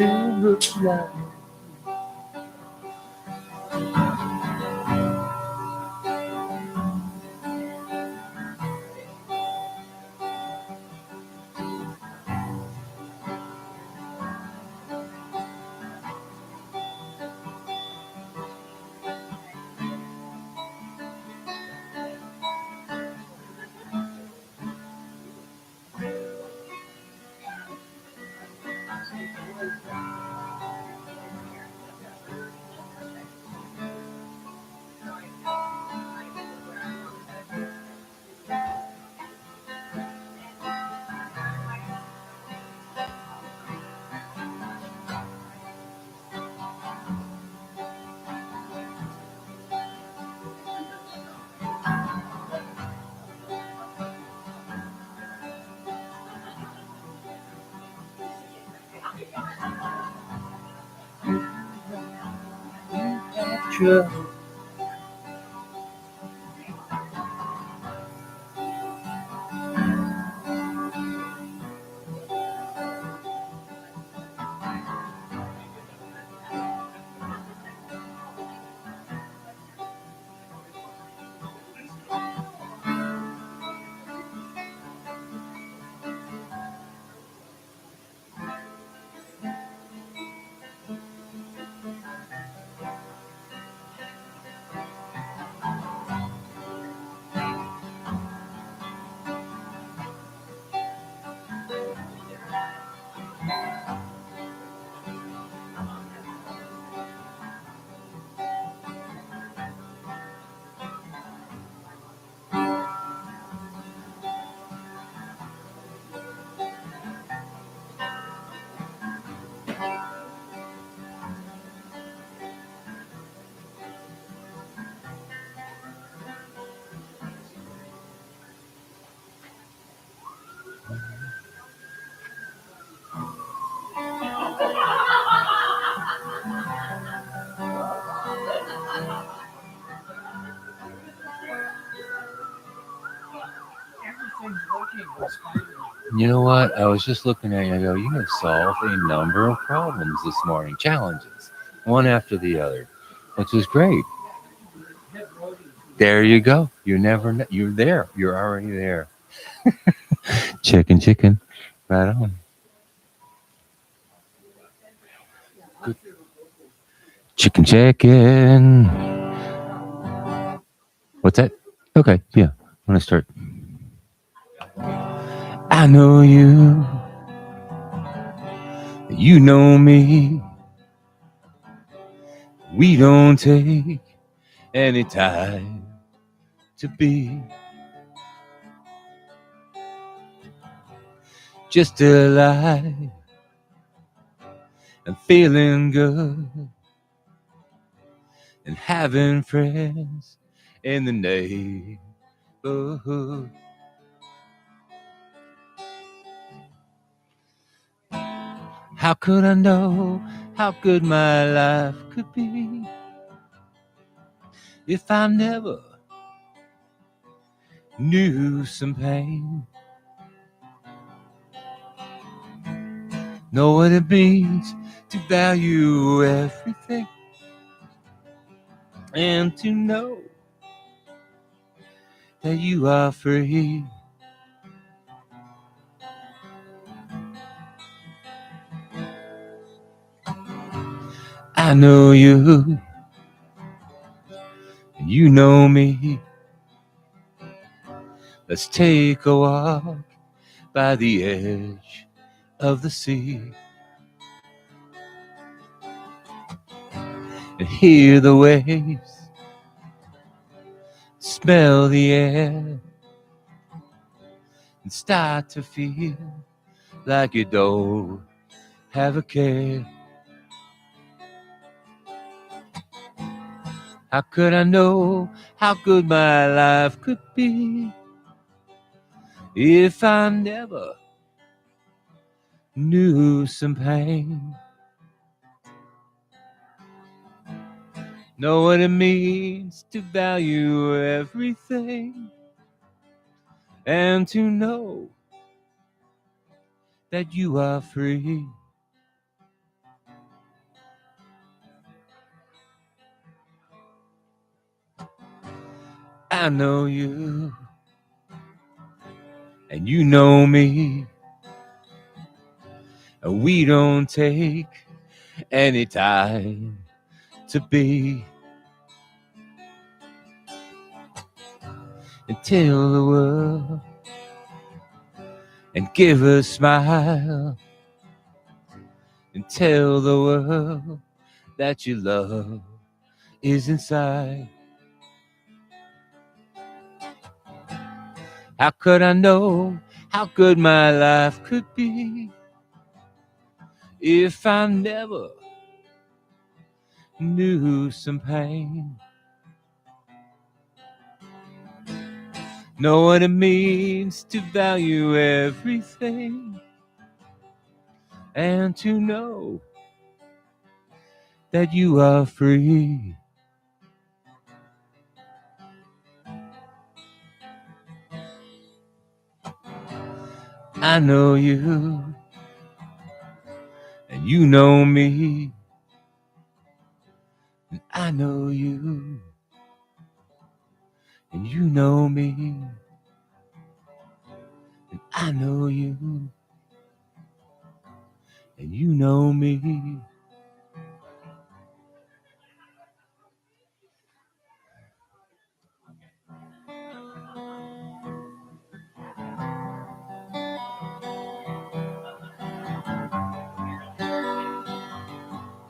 to look like. Sure. You know what? I was just looking at you. I go, you have solved a number of problems this morning, challenges, one after the other, which is great. There you go. You never know. You're there. You're already there. Chicken, chicken. Right on. Good. Chicken, chicken. What's that? Okay. Yeah. I'm going to start. I know you. You know me. We don't take any time to be just alive and feeling good and having friends in the neighborhood. How could I know how good my life could be if I never knew some pain? Know what it means to value everything and to know that you are free. I know you, and you know me. Let's take a walk by the edge of the sea and hear the waves, smell the air, and start to feel like you don't have a care. How could I know how good my life could be if I never knew some pain? Know what it means to value everything and to know that you are free. I know you, and you know me, and we don't take any time to be and tell the world and give a smile and tell the world that your love is inside. How could I know how good my life could be if I never knew some pain? Know what it means to value everything and to know that you are free. I know you, and you know me, and I know you, and you know me, and I know you, and you know me.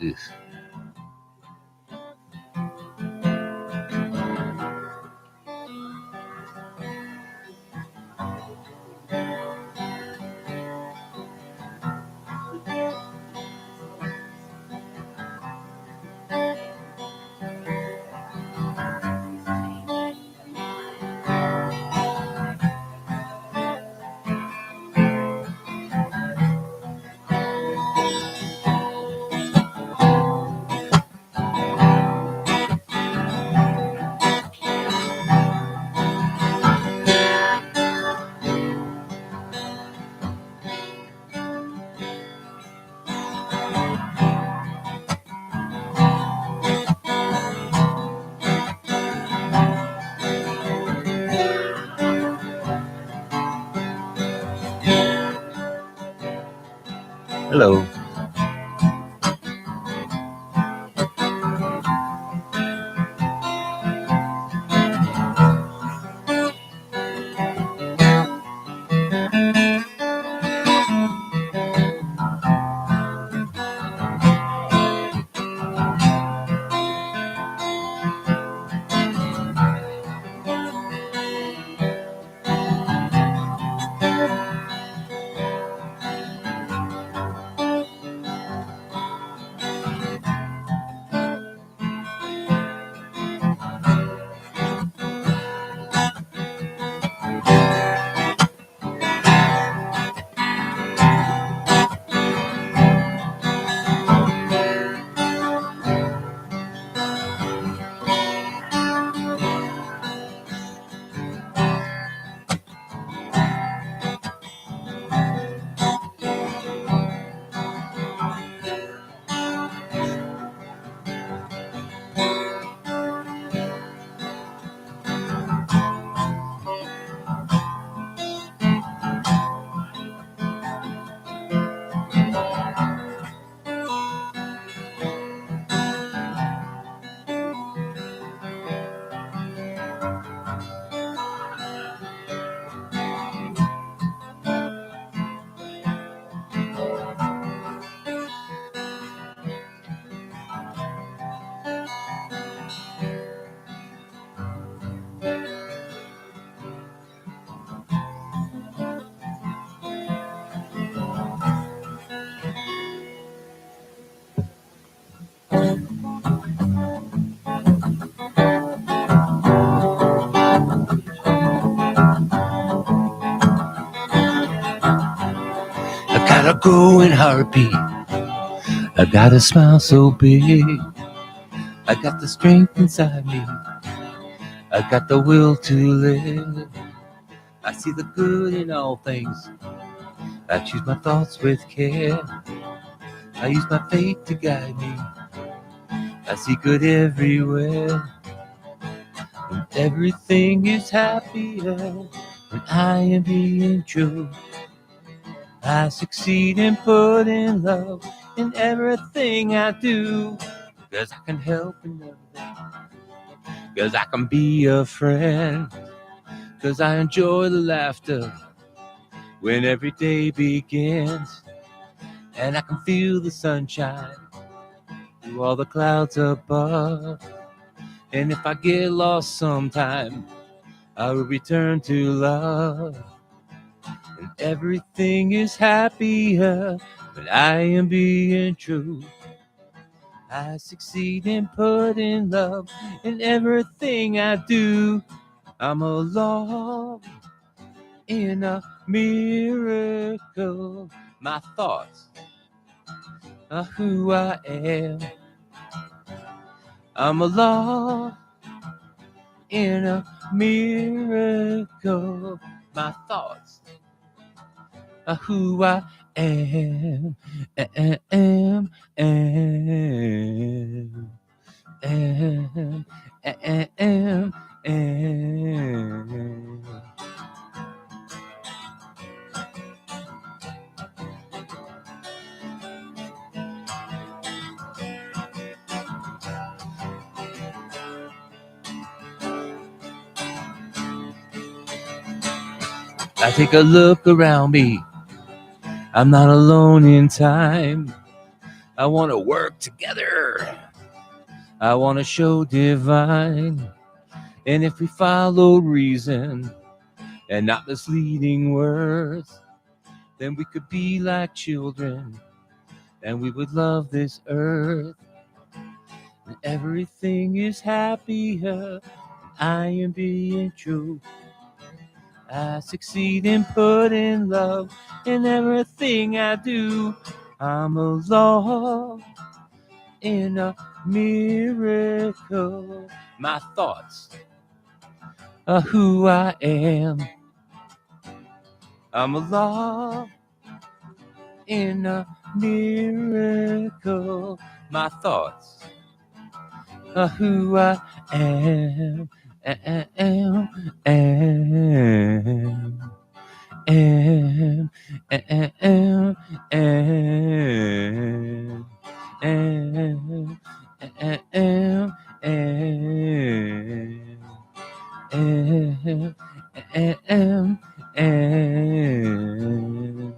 Ugh. Hello. I got a growing heartbeat. I got a smile so big. I got the strength inside me. I got the will to live. I see the good in all things. I choose my thoughts with care. I use my faith to guide me. I see good everywhere. Everything is happier when I am being true. I succeed in putting love in everything I do. Cause I can help another. Cause I can be a friend. Cause I enjoy the laughter when every day begins. And I can feel the sunshine through all the clouds above. And if I get lost sometime, I will return to love. And everything is happier when I am being true. I succeed in putting love in everything I do. I'm a law in a miracle. My thoughts are who I am. I'm a law in a miracle. My thoughts are who I am. I take a look around me. I'm not alone in time. I want to work together. I want to show divine. And if we follow reason and not misleading words, then we could be like children and we would love this earth. And everything is happier. I am being true. I succeed in putting love in everything I do. I'm a law in a miracle. My thoughts are who I am. I'm a law in a miracle. My thoughts are who I am. Am. Am, am, am, am, am, am, am, am.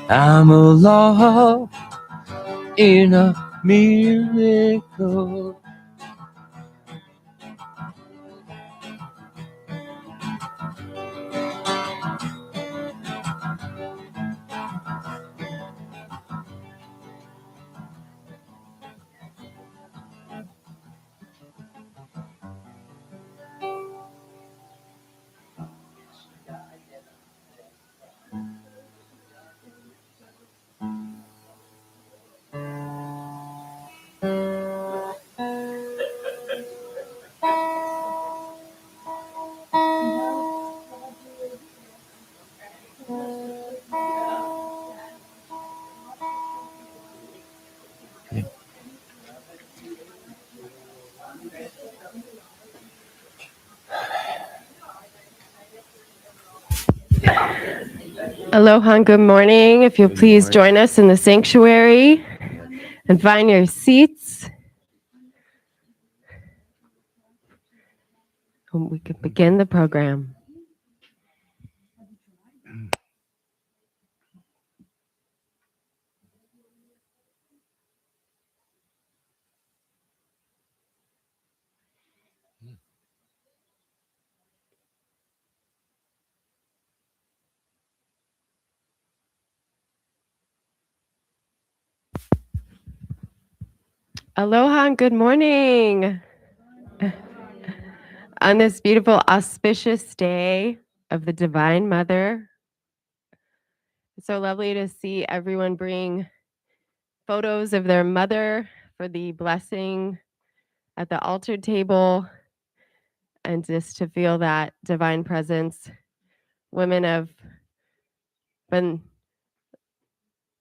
I'm a law in a miracle. Aloha and good morning. If you'll please join us in the sanctuary and find your seats. We can begin the program. Aloha and good morning. On this beautiful, auspicious day of the Divine Mother, it's so lovely to see everyone bring photos of their mother for the blessing at the altar table. and just to feel that divine presence. Women have been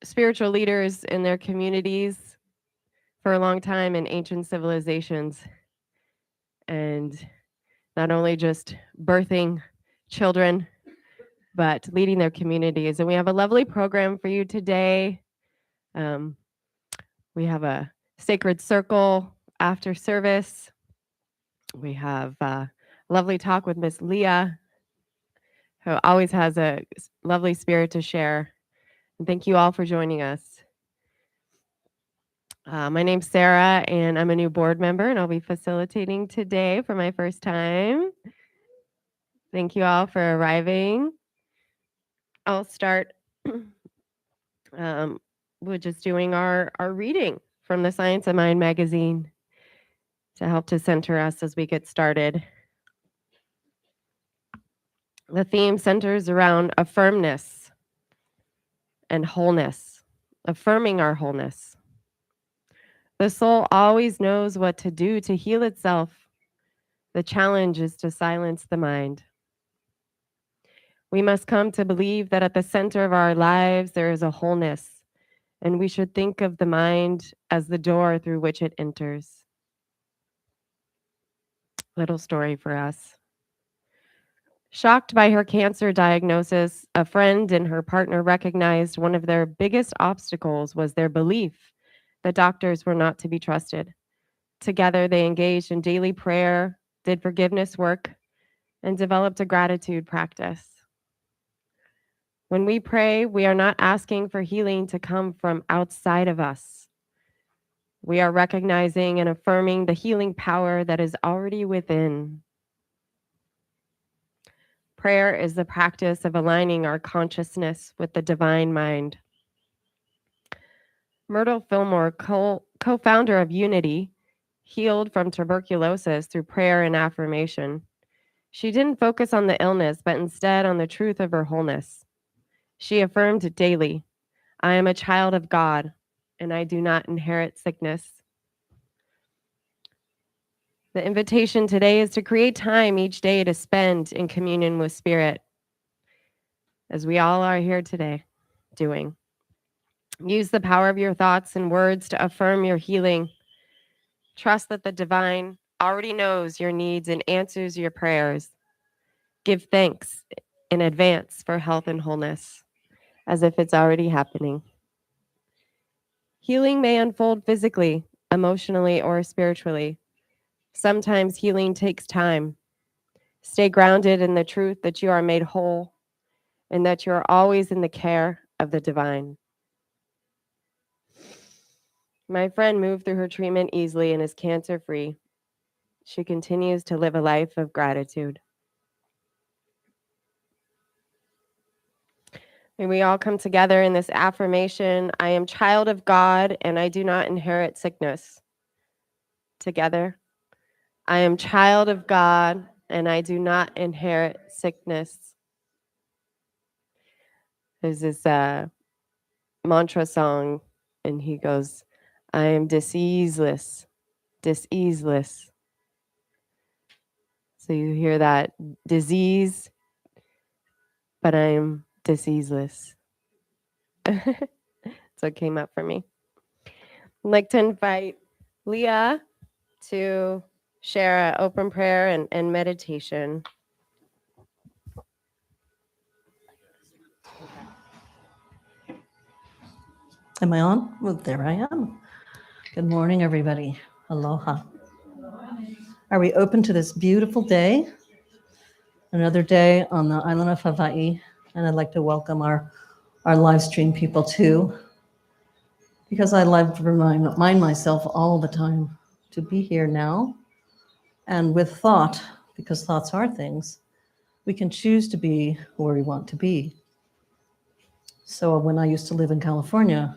spiritual leaders in their communities for a long time in ancient civilizations, and not only just birthing children, but leading their communities. And we have a lovely program for you today. Um, we have a sacred circle after service. We have a lovely talk with Miss Lia, who always has a lovely spirit to share. And thank you all for joining us. My name's Sarah, and I'm a new board member, and I'll be facilitating today for my first time. Thank you all for arriving. I'll start with just doing our reading from the Science of Mind magazine to help to center us as we get started. The theme centers around affirmness and wholeness, affirming our wholeness. The soul always knows what to do to heal itself. The challenge is to silence the mind. We must come to believe that at the center of our lives there is a wholeness, and we should think of the mind as the door through which it enters. Little story for us. Shocked by her cancer diagnosis, a friend and her partner recognized one of their biggest obstacles was their belief that doctors were not to be trusted. Together, they engaged in daily prayer, did forgiveness work, and developed a gratitude practice. When we pray, we are not asking for healing to come from outside of us. We are recognizing and affirming the healing power that is already within. Prayer is the practice of aligning our consciousness with the divine mind. Myrtle Fillmore, co-founder of Unity, healed from tuberculosis through prayer and affirmation. She didn't focus on the illness, but instead on the truth of her wholeness. She affirmed daily, "I am a child of God, and I do not inherit sickness." The invitation today is to create time each day to spend in communion with Spirit, as we all are here today doing. Use the power of your thoughts and words to affirm your healing. Trust that the divine already knows your needs and answers your prayers. Give thanks in advance for health and wholeness, as if it's already happening. Healing may unfold physically, emotionally, or spiritually. Sometimes healing takes time. Stay grounded in the truth that you are made whole and that you are always in the care of the divine. My friend moved through her treatment easily and is cancer-free. She continues to live a life of gratitude. May we all come together in this affirmation. I am child of God and I do not inherit sickness. Together. I am child of God and I do not inherit sickness. There's this mantra song, and he goes, I am diseaseless, diseaseless. So you hear that disease, but I am diseaseless. So it came up for me. I'd like to invite Lia to share an open prayer and meditation. Am I on? Well, there I am. Good morning, everybody. Aloha. Are we open to this beautiful day? Another day on the island of Hawaii. And I'd like to welcome our live stream people too, because I like to remind myself all the time to be here now. And with thought, because thoughts are things, we can choose to be where we want to be. So when I used to live in California,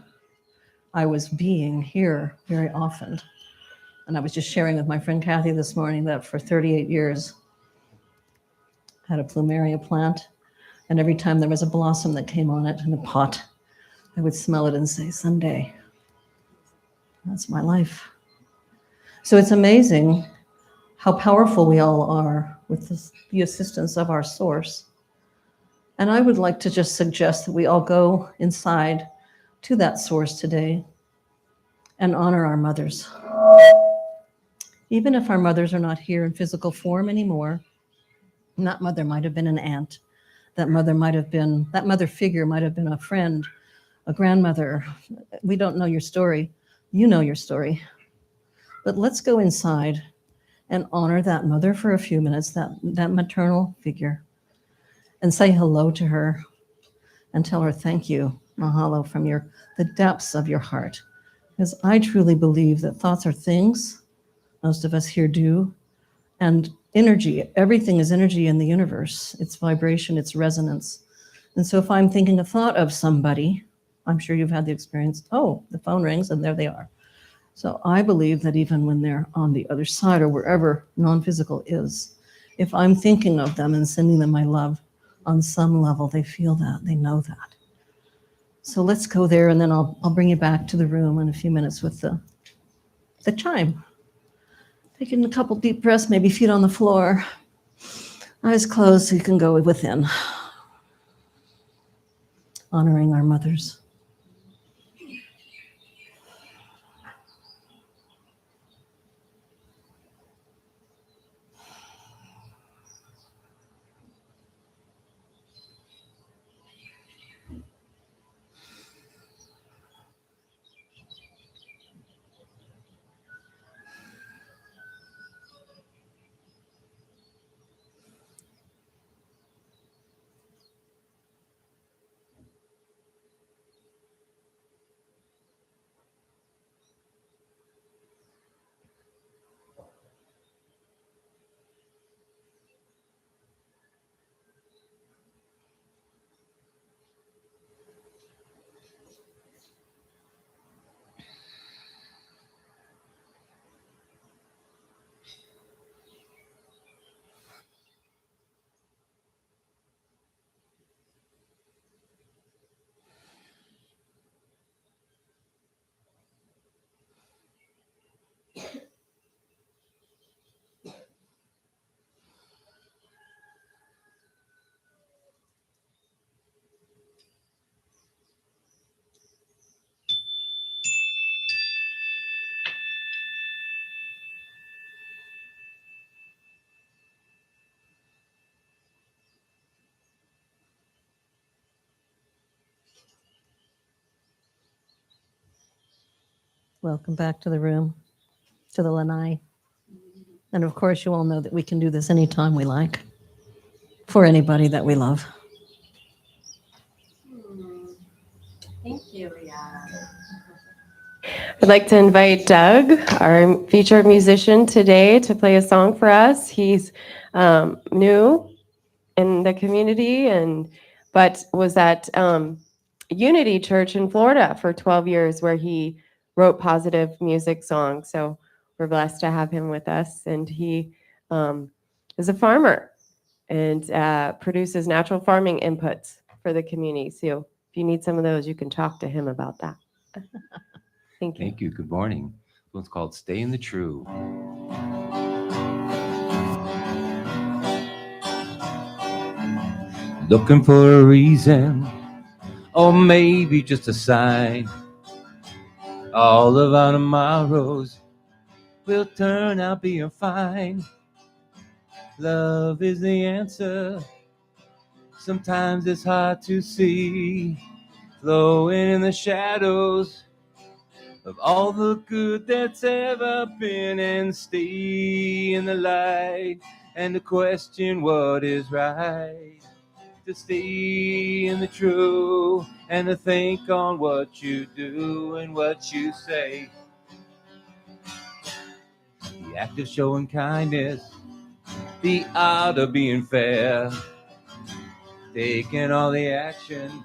I was being here very often. And I was just sharing with my friend Kathy this morning that for 38 years, I had a plumeria plant. And every time there was a blossom that came on it in a pot, I would smell it and say, someday. That's my life. So it's amazing how powerful we all are with the assistance of our source. And I would like to just suggest that we all go inside to that source today and honor our mothers. Even if our mothers are not here in physical form anymore, that mother might have been an aunt. That mother figure might have been a friend, a grandmother. We don't know your story. You know your story. But let's go inside and honor that mother for a few minutes, that maternal figure, and say hello to her and tell her thank you, mahalo, from the depths of your heart. Because I truly believe that thoughts are things, most of us here do, and energy, everything is energy in the universe. It's vibration, it's resonance. And so if I'm thinking a thought of somebody, I'm sure you've had the experience, oh, the phone rings and there they are. So I believe that even when they're on the other side or wherever non-physical is, if I'm thinking of them and sending them my love, on some level, they feel that, they know that. So let's go there, and then I'll bring you back to the room in a few minutes with the chime. Taking a couple deep breaths, maybe feet on the floor, eyes closed so you can go within. Honoring our mothers. Welcome back to the room, to the lanai. And of course, you all know that we can do this anytime we like, for anybody that we love. Thank you, Lia. I'd like to invite Doug, our featured musician today, to play a song for us. He's new in the community, but was at Unity Church in Florida for 12 years, where he wrote positive music songs. So we're blessed to have him with us. And he is a farmer and produces natural farming inputs for the community. So if you need some of those, you can talk to him about that. Thank you. Thank you. Good morning. This one's called Stay in the True. Looking for a reason, or maybe just a sign. All of our tomorrows will turn out being fine. Love is the answer. Sometimes it's hard to see, flowing in the shadows of all the good that's ever been, and stay in the light and to question what is right, to stay in the true and to think on what you do and what you say. The act of showing kindness, the art of being fair, taking all the action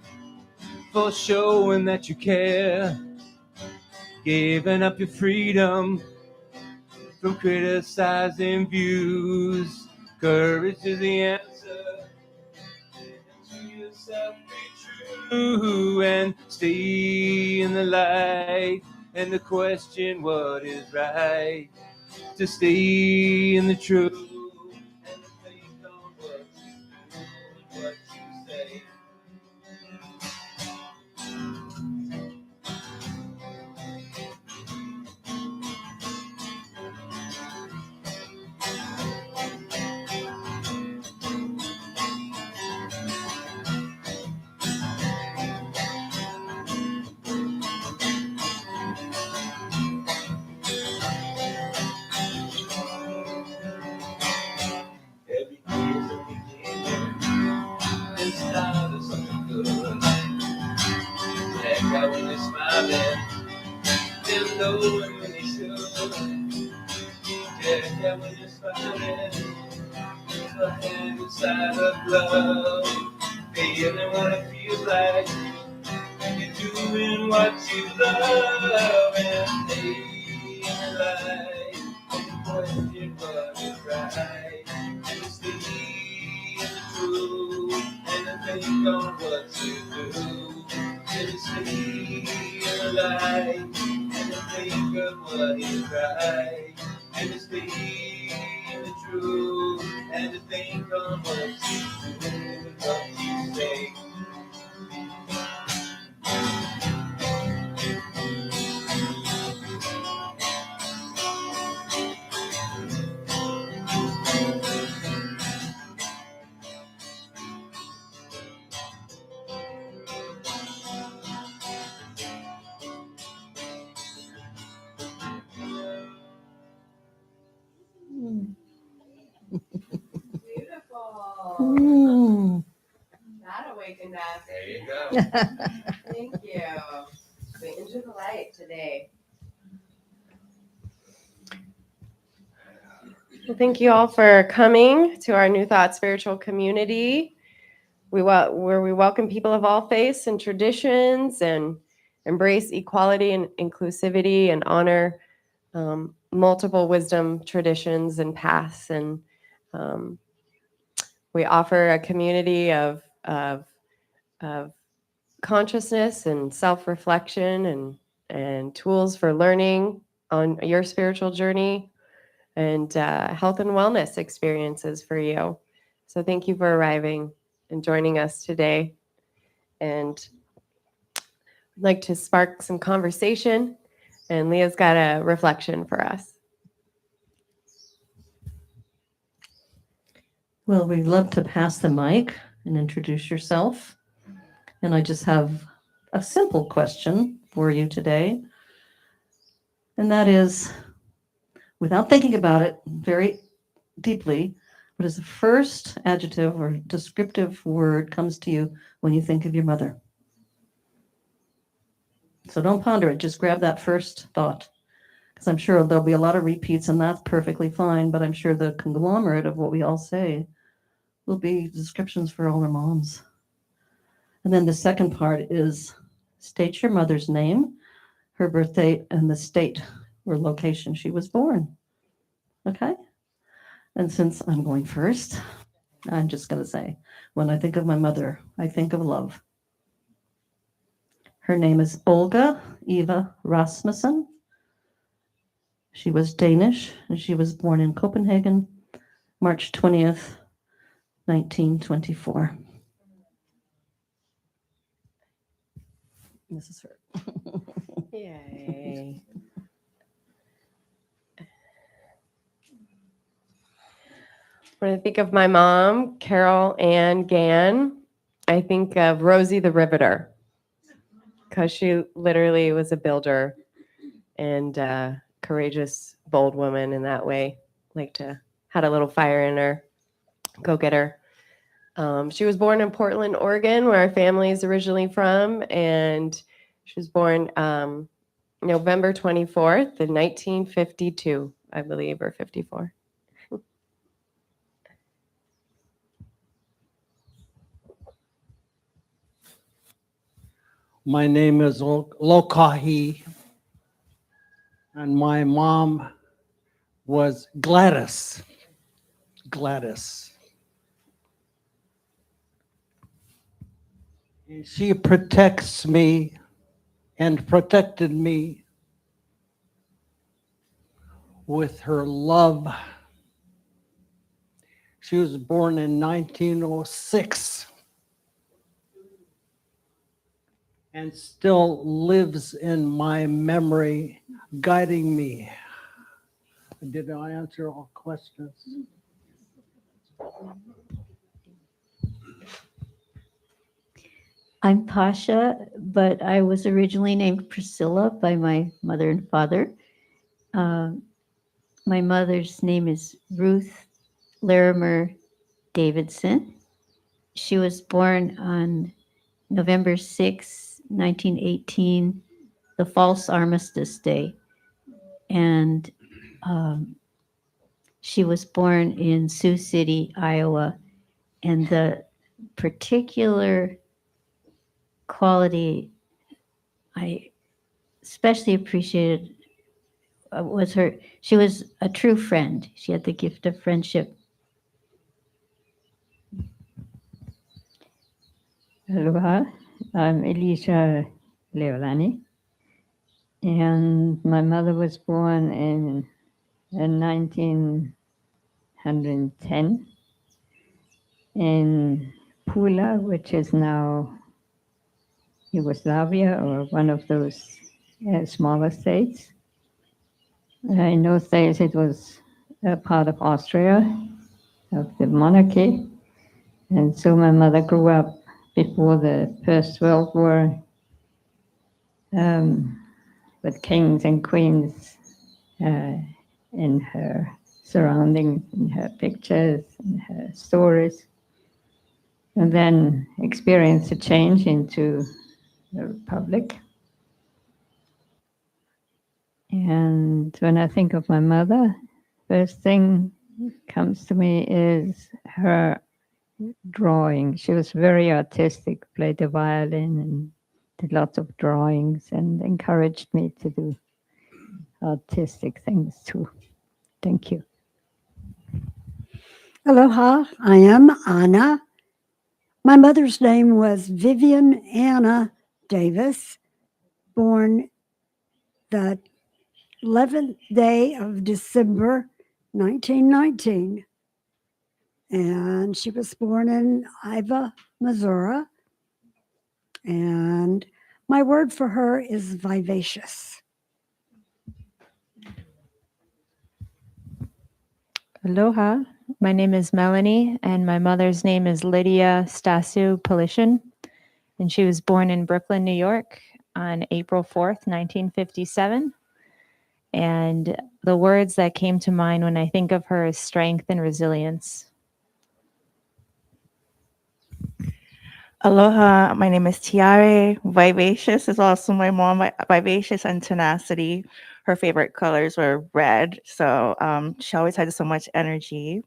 for showing that you care, giving up your freedom from criticizing views. Courage is the answer. To yourself be true and stay in the light and to question what is right, to stay in the truth and to think going when they should. Yeah, when you're smiling, the hand inside of love. Feeling what it feels like. You're doing what you love and stay alive. Question what is right. And stay in the truth. And think on what to do. And stay alive. And think of what is right. And stay in the truth. And think on what to do. And what you say. Beautiful. That awakened us. There you go. Thank you. We into the light today. Well, thank you all for coming to our New Thought Spiritual Community. Where we welcome people of all faiths and traditions and embrace equality and inclusivity and honor multiple wisdom traditions and paths. And we offer a community of consciousness and self-reflection and tools for learning on your spiritual journey and health and wellness experiences for you. So thank you for arriving and joining us today. And I'd like to spark some conversation. And Leah's got a reflection for us. Well, we'd love to pass the mic and introduce yourself. And I just have a simple question for you today. And that is, without thinking about it very deeply, what is the first adjective or descriptive word comes to you when you think of your mother? So don't ponder it. Just grab that first thought. Because I'm sure there'll be a lot of repeats, and that's perfectly fine. But I'm sure the conglomerate of what we all say will be descriptions for all our moms. And then the second part is state your mother's name, her birthday, and the state or location she was born. Okay? And since I'm going first, I'm just going to say, when I think of my mother, I think of love. Her name is Olga Eva Rasmussen. She was Danish, and she was born in Copenhagen, March 20th, 1924. This is her. Yay. When I think of my mom, Carol Ann Gann, I think of Rosie the Riveter because she literally was a builder and a courageous, bold woman in that way. Had a little fire in her, go get her. She was born in Portland, Oregon, where our family is originally from, and she was born November 24th in 1952, I believe, or 54. My name is Lokahi, and my mom was Gladys. Gladys. And she protects me and protected me with her love. She was born in 1906 and still lives in my memory, guiding me. Did I answer all questions? I'm Pasha, but I was originally named Priscilla by my mother and father. My mother's name is Ruth Larimer Davidson. She was born on November 6, 1918, the False Armistice Day. And she was born in Sioux City, Iowa. And the particular quality I especially appreciated was she was a true friend. She had the gift of friendship. Aloha, I'm Elisha Leolani, and my mother was born in 1910 in Pula, which is now Yugoslavia or one of those smaller states. In those days, it was a part of Austria, of the monarchy. And so my mother grew up before the First World War with kings and queens in her surroundings, in her pictures, in her stories. And then experienced a change into the Republic. And when I think of my mother, first thing comes to me is her drawing. She was very artistic, played the violin and did lots of drawings and encouraged me to do artistic things too. Thank you. Aloha, I am Anna. My mother's name was Vivian Anna Davis, born the 11th day of December, 1919. And she was born in Iva, Missouri. And my word for her is vivacious. Aloha. My name is Melanie, and my mother's name is Lydia Stasiu Polishin, and she was born in Brooklyn, New York on April 4th, 1957. And the words that came to mind when I think of her is strength and resilience. Aloha, my name is Tiare. Vivacious is also my mom. Vivacious and tenacity. Her favorite colors were red, so she always had so much energy.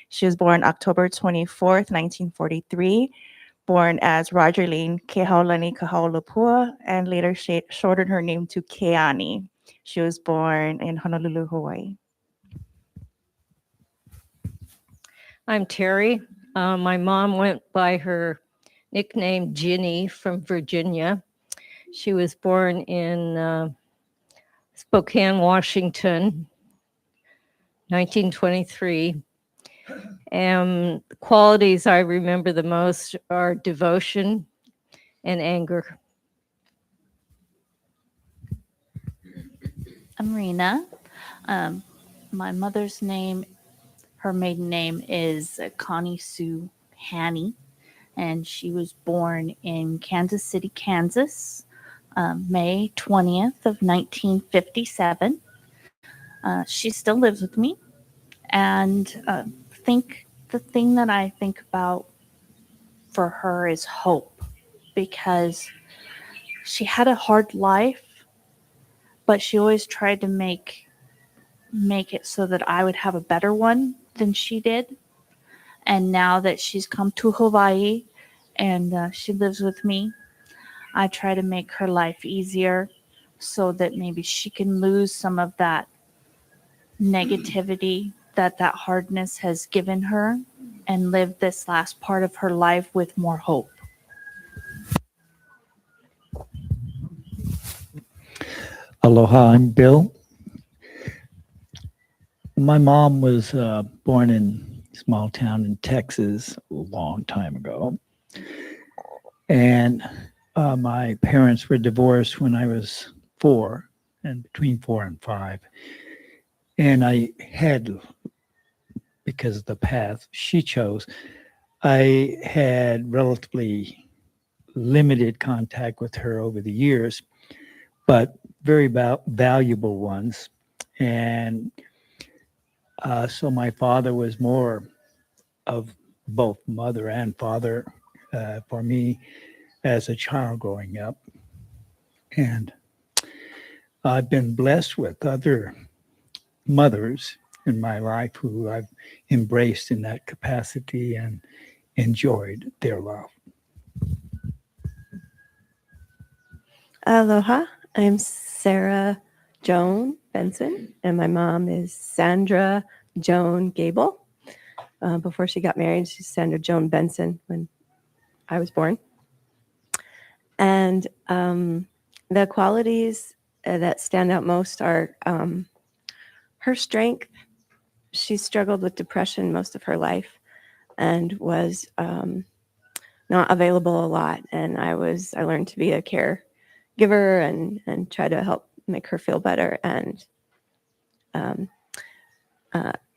She was born October 24th, 1943, born as Roger Lane Kehaulani Kahaulapua, and later shortened her name to Keani. She was born in Honolulu, Hawaii. I'm Terry. My mom went by her nickname Ginny from Virginia. She was born in Spokane, Washington, 1923. And the qualities I remember the most are devotion and anger. I'm Rena. My mother's name, her maiden name is Connie Sue Hanny, and she was born in Kansas City, Kansas, May 20th of 1957. She still lives with me, and the thing that I think about for her is hope, because she had a hard life, but she always tried to make it so that I would have a better one than she did. And now that she's come to Hawaii and she lives with me, I try to make her life easier so that maybe she can lose some of that negativity that hardness has given her and live this last part of her life with more hope. Aloha, I'm Bill. My mom was born in a small town in Texas a long time ago. And my parents were divorced when I was 4, and between 4 and 5. And I had, because of the path she chose, I had relatively limited contact with her over the years, but very valuable ones. And so my father was more of both mother and father for me as a child growing up. And I've been blessed with other mothers in my life who I've embraced in that capacity and enjoyed their love. Aloha, I'm Sarah Joan Benson, and my mom is Sandra Joan Gable. Before she got married, she's Sandra Joan Benson when I was born. And the qualities that stand out most are her strength. She struggled with depression most of her life and was not available a lot. And I learned to be a caregiver and try to help make her feel better. And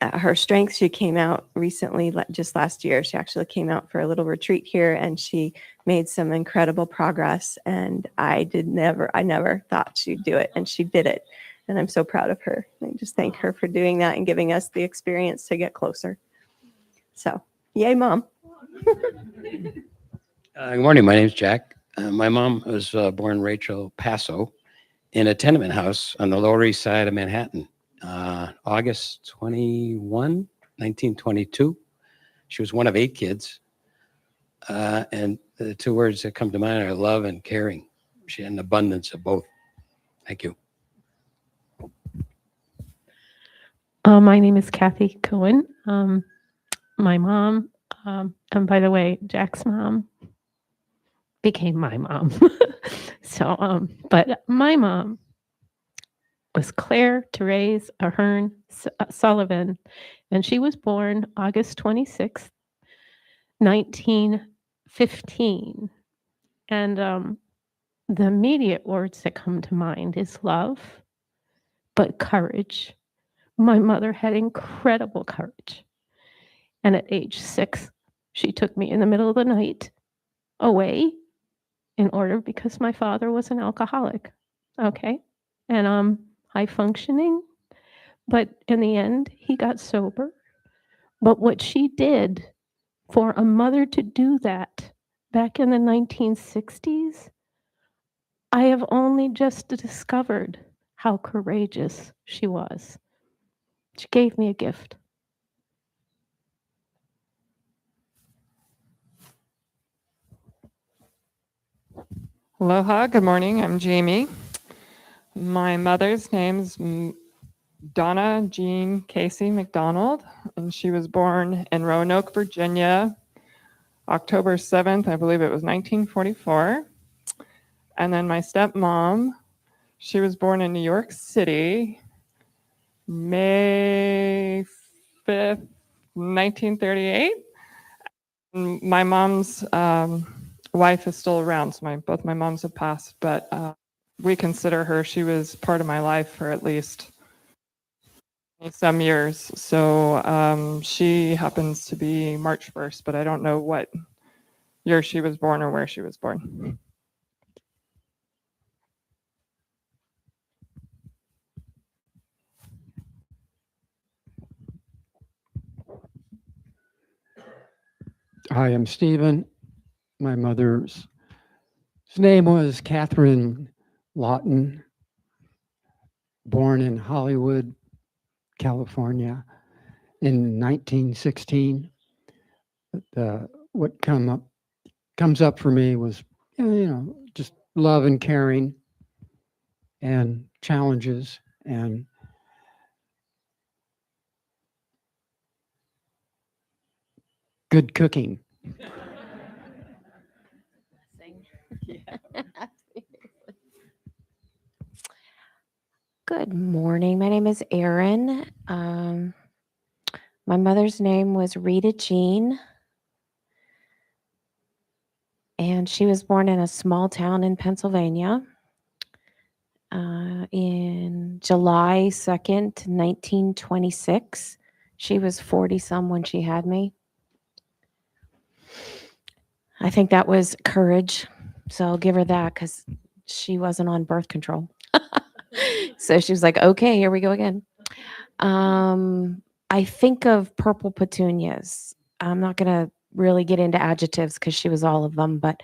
her strength, she came out recently, just last year. She actually came out for a little retreat here, and she made some incredible progress. And I never thought she'd do it, and she did it. And I'm so proud of her. I just thank her for doing that and giving us the experience to get closer. So, yay, Mom. Good morning. My name's Jack. My mom was born Rachel Passo in a tenement house on the Lower East Side of Manhattan. August 21, 1922. She was one of 8 kids. And the 2 words that come to mind are love and caring. She had an abundance of both. Thank you. My name is Kathy Cohen. My mom, and by the way, Jack's mom became my mom. But my mom was Claire Therese Ahern Sullivan, and she was born August 26th, 1915. And the immediate words that come to mind is love, but courage. My mother had incredible courage. And at age 6, she took me in the middle of the night away in order because my father was an alcoholic. Okay. And high functioning. But in the end, he got sober. But what she did for a mother to do that back in the 1960s, I have only just discovered how courageous she was. She gave me a gift. Aloha, good morning. I'm Jamie. My mother's name's Donna Jean Casey McDonald, and she was born in Roanoke, Virginia, October 7th, I believe it was 1944. And then my stepmom, she was born in New York City, May 5th, 1938. And my mom's wife is still around, so both my moms have passed, but we consider her, she was part of my life for at least some years. So she happens to be March 1st, but I don't know what year she was born or where she was born. Hi, I'm Stephen. My mother's name was Catherine Lawton, born in Hollywood, California in 1916. What comes up for me was, just love and caring and challenges and good cooking. Good morning. My name is Erin. My mother's name was Rita Jean, and she was born in a small town in Pennsylvania in July 2nd, 1926. She was 40-some when she had me. I think that was courage, so I'll give her that because she wasn't on birth control. So she was like, okay, here we go again. I think of purple petunias. I'm not going to really get into adjectives because she was all of them, but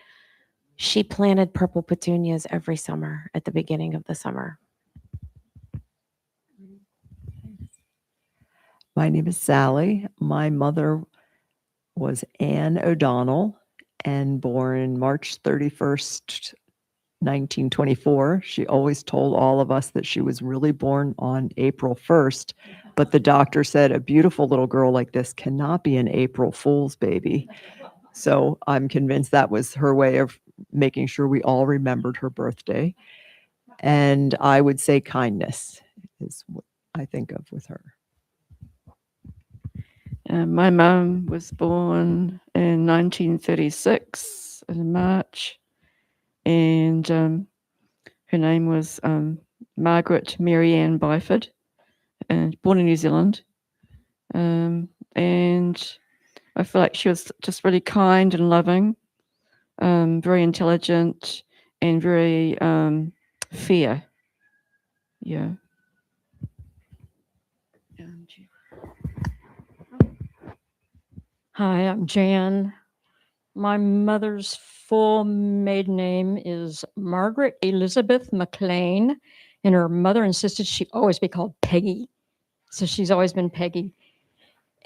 she planted purple petunias every summer at the beginning of the summer. My name is Sally. My mother was Anne O'Donnell and born March 31st, 1924. She always told all of us that she was really born on April 1st, but the doctor said a beautiful little girl like this cannot be an April Fool's baby. So I'm convinced that was her way of making sure we all remembered her birthday. And I would say kindness is what I think of with her. My mom was born in 1936 in March, and her name was Margaret Mary Ann Byford, and born in New Zealand. And I feel like she was just really kind and loving, very intelligent, and very fair. Yeah. Hi, I'm Jan. My mother's full maiden name is Margaret Elizabeth McLean, and her mother insisted she always be called Peggy. So she's always been Peggy.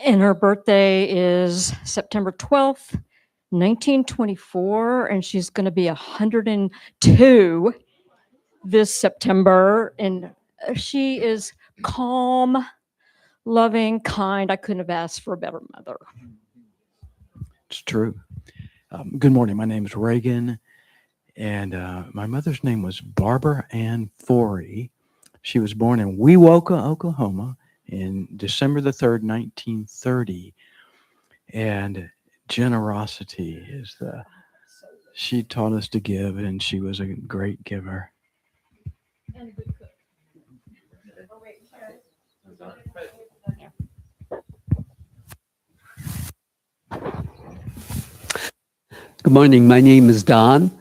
And her birthday is September 12th, 1924, and she's going to be 102 this September. And she is calm, loving, kind. I couldn't have asked for a better mother. It's true. Good morning. My name is Reagan, and my mother's name was Barbara Ann Forey. She was born in Wewoka, Oklahoma, in December the 3rd, 1930. And generosity is she taught us to give, and she was a great giver. And a good cook. Oh, wait, Good morning. My name is Don.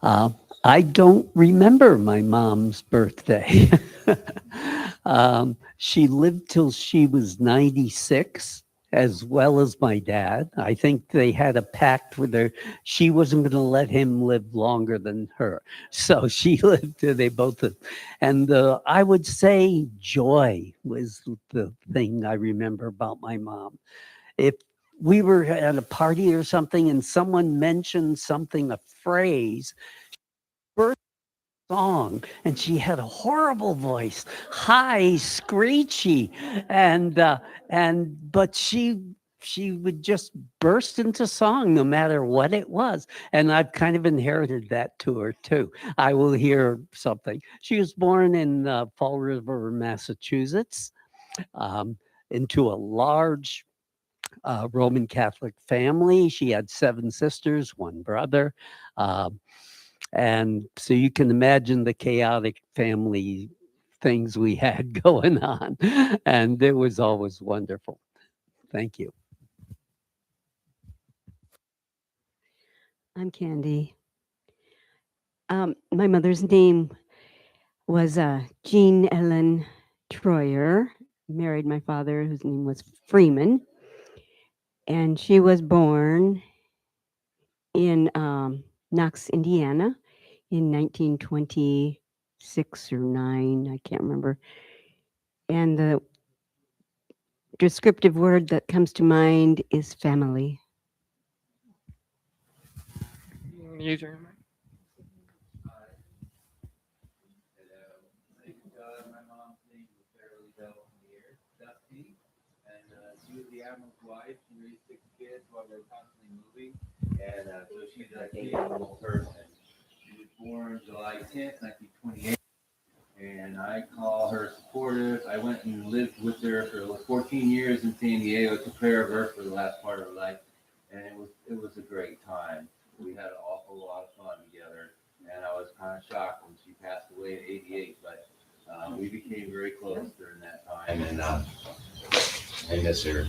I don't remember my mom's birthday. She lived till she was 96, as well as my dad. I think they had a pact with her. She wasn't going to let him live longer than her. So she lived till they both lived. And I would say joy was the thing I remember about my mom. If we were at a party or something and someone mentioned something, a phrase, first song, and she had a horrible voice, high, screechy, but she would just burst into song no matter what it was. And I've kind of inherited that to her too. I will hear something. She was born in Fall River, Massachusetts, into a large Roman Catholic family. She had 7 sisters, 1 brother. And so you can imagine the chaotic family things we had going on. And it was always wonderful. Thank you. I'm Candy. My mother's name was Jean Ellen Troyer. Married my father, whose name was Freeman. And she was born in Knox, Indiana in 1926 or 9, I can't remember. And the descriptive word that comes to mind is family. Use your mic. My mom's name was Fairly Dusty, and she was the admiral's wife. She raised 6 kids while they were constantly moving, and so she's a capable person. She was born July 10th, 1928, and I call her supportive. I went and lived with her for 14 years in San Diego, took care of her for the last part of her life, and it was a great time. We had an awful lot of fun together, and I was kind of shocked when she passed away at 88, but we became very close during that time, and I miss her.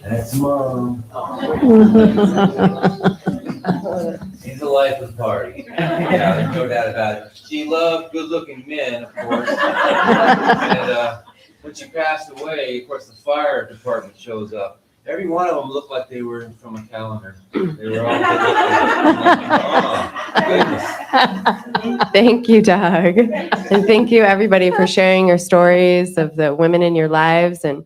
That's Mom. She's a life of the party. Yeah, there's no doubt about it. She loved good-looking men, of course. And when she passed away, of course, the fire department shows up. Every one of them looked like they were from a calendar. They were all good looking. Oh, goodness. Thank you, Doug. And thank you, everybody, for sharing your stories of the women in your lives. And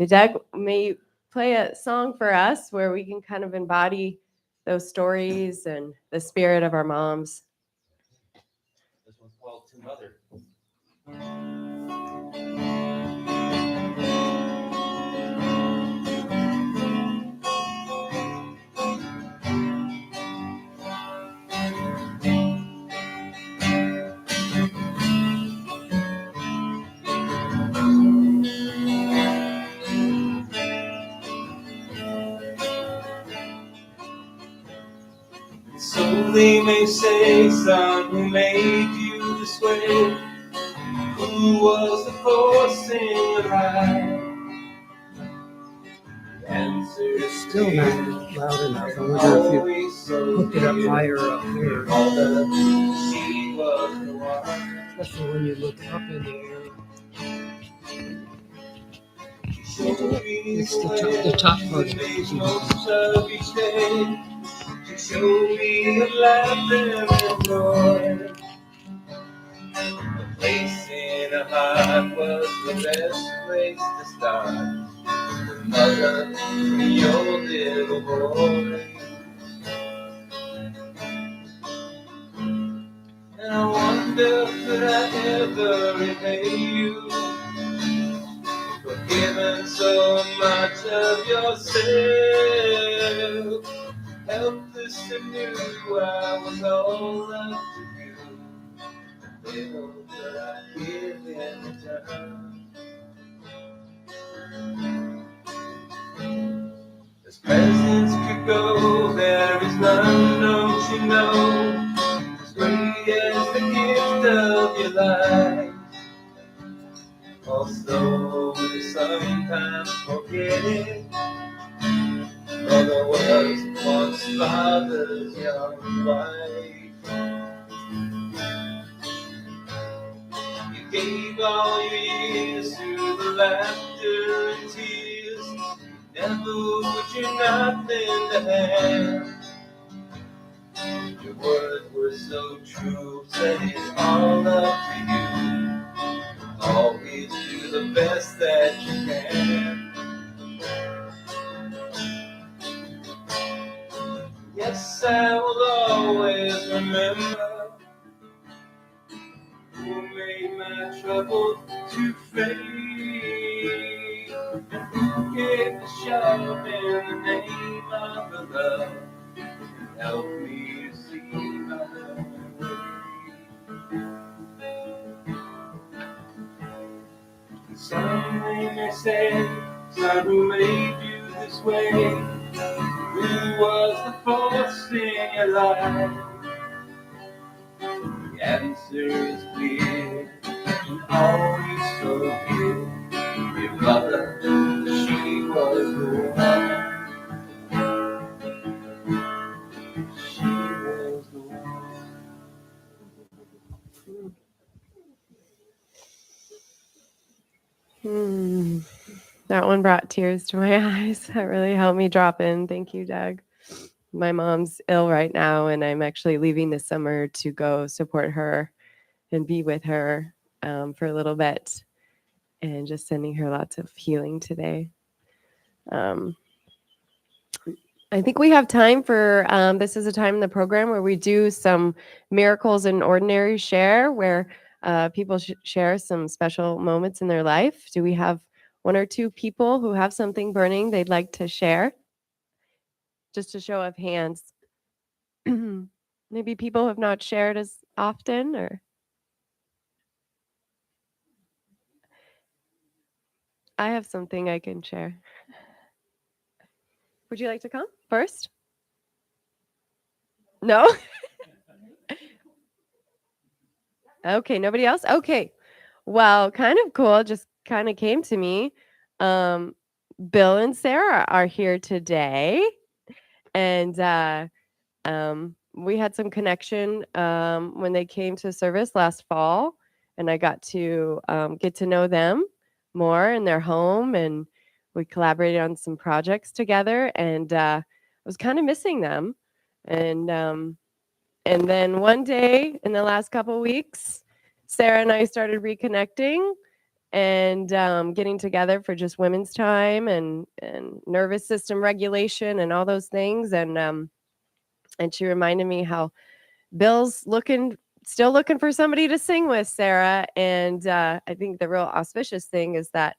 Doug, may you play a song for us where we can kind of embody those stories and the spirit of our moms. This one's called To Mother. So they may say, son, who made you this way? Who was the force in your life? The answer is Still not loud enough. I wonder if you hooked it up higher up here. She was the one. Especially when you look up in the air. It's the top part of it. She showed me a laughter and joy. A place in a heart was the best place to start. The mother to your little boy. And I wonder, could I ever repay you for giving so much of yourself? Helpless and knew I was all up to you. Little could I give in return. As presents could go, there is none, don't you know, as great as the gift of your life. Although we sometimes forget it, mother was once father's young wife. You gave all your years through the laughter and tears. Never would you not lend a hand. Your words were so true, said it's all up to you. Always do the best that you can. Yes, I will always remember who made my trouble to fade, and who gave the shove in the name of the love, and helped me to see my own way. And some may say, son, who made you this way? Who was the force in your life? The answer is clear, and always forgive your mother. She was the one. She was the one. That one brought tears to my eyes. That really helped me drop in. Thank you, Doug. My mom's ill right now, and I'm actually leaving this summer to go support her and be with her for a little bit, and just sending her lots of healing today. I think we have time for this is a time in the program where we do some miracles and ordinary share, where people share some special moments in their life. Do we have one or two people who have something burning they'd like to share? Just a show of hands. Maybe people who have not shared as often, or I have something I can share. Would you like to come first? No? Okay, nobody else? Okay. Well, kind of cool, just kind of came to me. Bill and Sarah are here today, and we had some connection when they came to service last fall, and I got to get to know them more in their home, and we collaborated on some projects together, and I was kind of missing them. And then one day in the last couple of weeks, Sarah and I started reconnecting and getting together for just women's time and nervous system regulation and all those things. And she reminded me how Bill's still looking for somebody to sing with, Sarah. And I think the real auspicious thing is that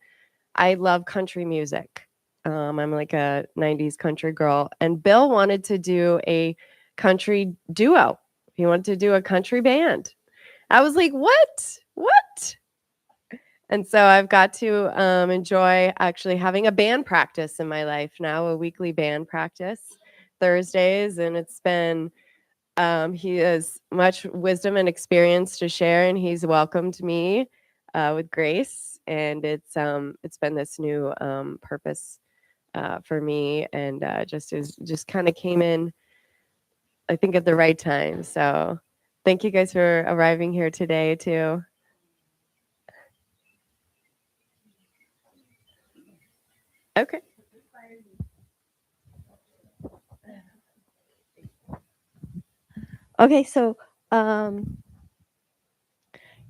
I love country music. I'm like a 90s country girl. And Bill wanted to do a country duo. He wanted to do a country band. I was like, what? What? And so I've got to enjoy actually having a band practice in my life now, a weekly band practice Thursdays. And it's been, he has much wisdom and experience to share, and he's welcomed me with grace. And it's been this new purpose for me, and just kind of came in, I think, at the right time. So thank you guys for arriving here today too. Okay. Okay, so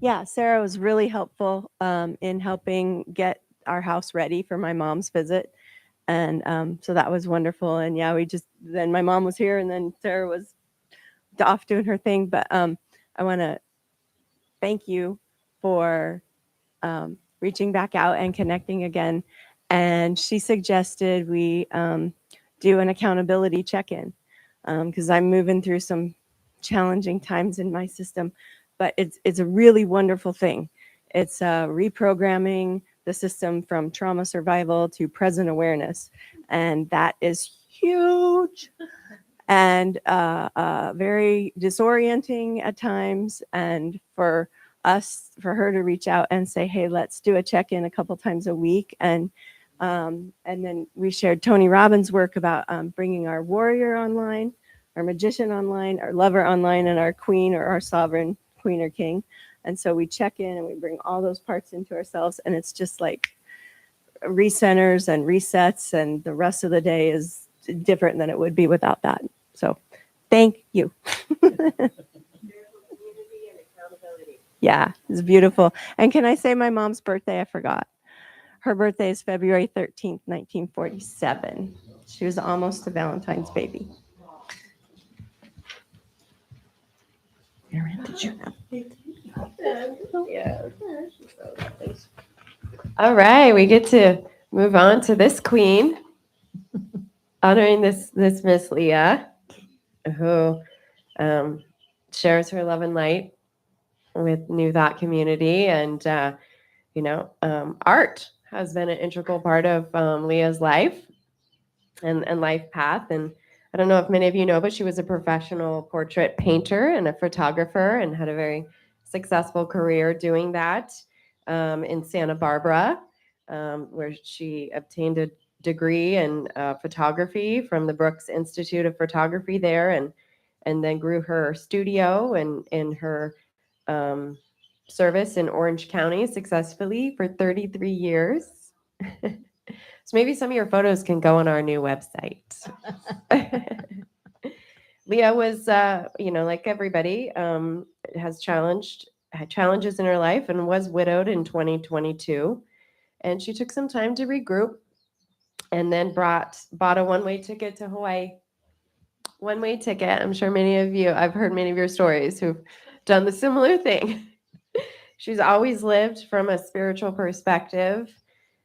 yeah, Sarah was really helpful in helping get our house ready for my mom's visit. And so that was wonderful. And yeah, then my mom was here, and then Sarah was off doing her thing. But I want to thank you for reaching back out and connecting again. And she suggested we do an accountability check-in because I'm moving through some challenging times in my system, but it's a really wonderful thing. It's reprogramming the system from trauma survival to present awareness, and that is huge and very disorienting at times. And for her to reach out and say, hey, let's do a check-in a couple times a week. And then we shared Tony Robbins' work about bringing our warrior online, our magician online, our lover online, and our queen or our sovereign queen or king. And so we check in and we bring all those parts into ourselves, and it's just like recenters and resets, and the rest of the day is different than it would be without that. So thank you. Yeah, it's beautiful. And can I say my mom's birthday? I forgot. Her birthday is February 13th, 1947. She was almost a Valentine's baby. Erin, did you know? Yeah. All right, we get to move on to this queen, honoring this Miss Lia, who shares her love and light with New Thought Community. And art has been an integral part of Leah's life and life path. And I don't know if many of you know, but she was a professional portrait painter and a photographer, and had a very successful career doing that in Santa Barbara, where she obtained a degree in photography from the Brooks Institute of Photography there, and then grew her studio and in her service in Orange County successfully for 33 years. So maybe some of your photos can go on our new website. Lia was, like everybody, had challenges in her life and was widowed in 2022. And she took some time to regroup, and then bought a one-way ticket to Hawaii. One-way ticket. I'm sure I've heard many of your stories who've done the similar thing. She's always lived from a spiritual perspective,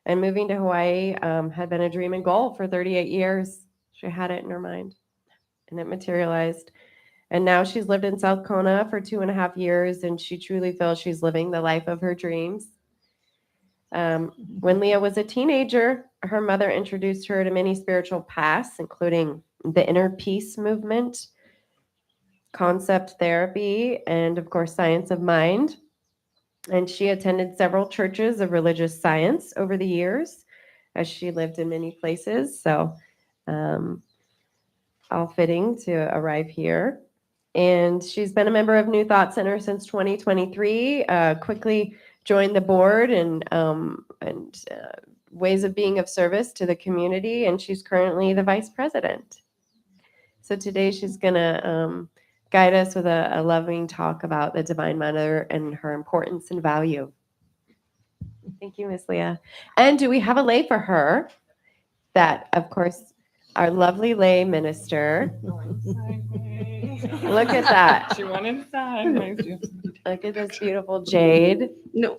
and moving to Hawaii had been a dream and goal for 38 years. She had it in her mind, and it materialized. And now she's lived in South Kona for 2.5 years, and she truly feels she's living the life of her dreams. When Lia was a teenager, her mother introduced her to many spiritual paths, including the inner peace movement, concept therapy, and of course, science of mind. And she attended several churches of religious science over the years, as she lived in many places. So all fitting to arrive here. And she's been a member of New Thought Center since 2023, quickly joined the board and ways of being of service to the community, and she's currently the vice president. So today she's going to guide us with a loving talk about the Divine Mother and her importance and value. Thank you, Miss Leah. And do we have a lay for her? That, of course, our lovely lay minister. Look at that. She went inside. Look at this beautiful jade. No,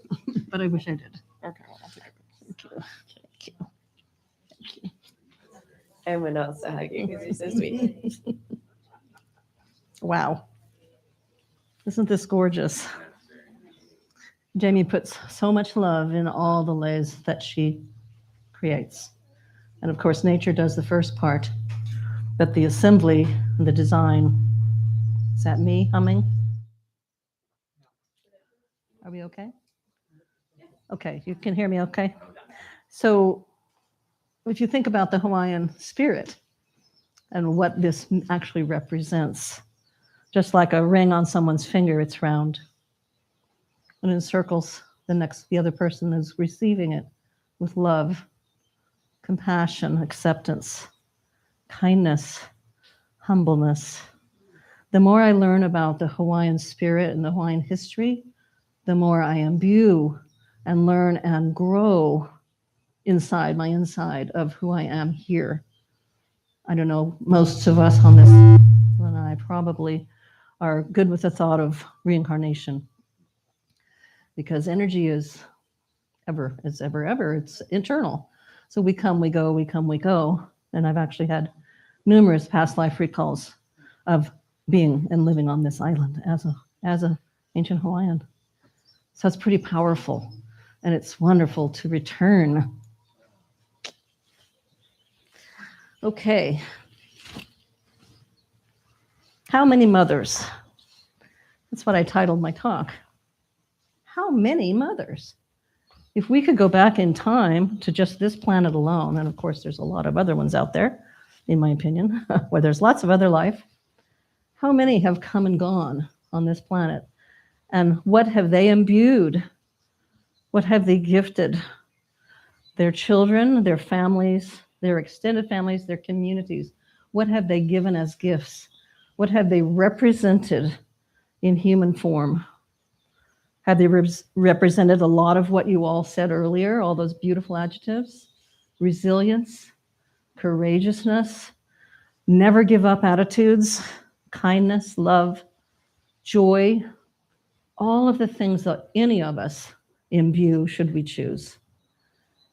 but I wish I did. Okay, well, I'll take it. Thank you. Thank you. Thank you. Everyone else to hug you because you're so sweet. Wow. Isn't this gorgeous? Jamie puts so much love in all the lays that she creates. And of course, nature does the first part, but the assembly and the design, is that me humming? Are we okay? Okay, you can hear me okay? So if you think about the Hawaiian spirit and what this actually represents, just like a ring on someone's finger, it's round. And encircles the other person is receiving it with love, compassion, acceptance, kindness, humbleness. The more I learn about the Hawaiian spirit and the Hawaiian history, the more I imbue and learn and grow inside my inside of who I am here. I don't know, most of us on this, and I probably are good with the thought of reincarnation, because energy is ever, it's internal. So we come, we go, we come, we go. And I've actually had numerous past life recalls of being and living on this island as a ancient Hawaiian. So it's pretty powerful, and it's wonderful to return. Okay. How many mothers? That's what I titled my talk. How many mothers? If we could go back in time to just this planet alone, and of course there's a lot of other ones out there, in my opinion, where there's lots of other life, how many have come and gone on this planet? And what have they imbued? What have they gifted? Their children, their families, their extended families, their communities. What have they given as gifts? What have they represented in human form? Have they represented a lot of what you all said earlier, all those beautiful adjectives? Resilience, courageousness, never give up attitudes, kindness, love, joy, all of the things that any of us imbue should we choose.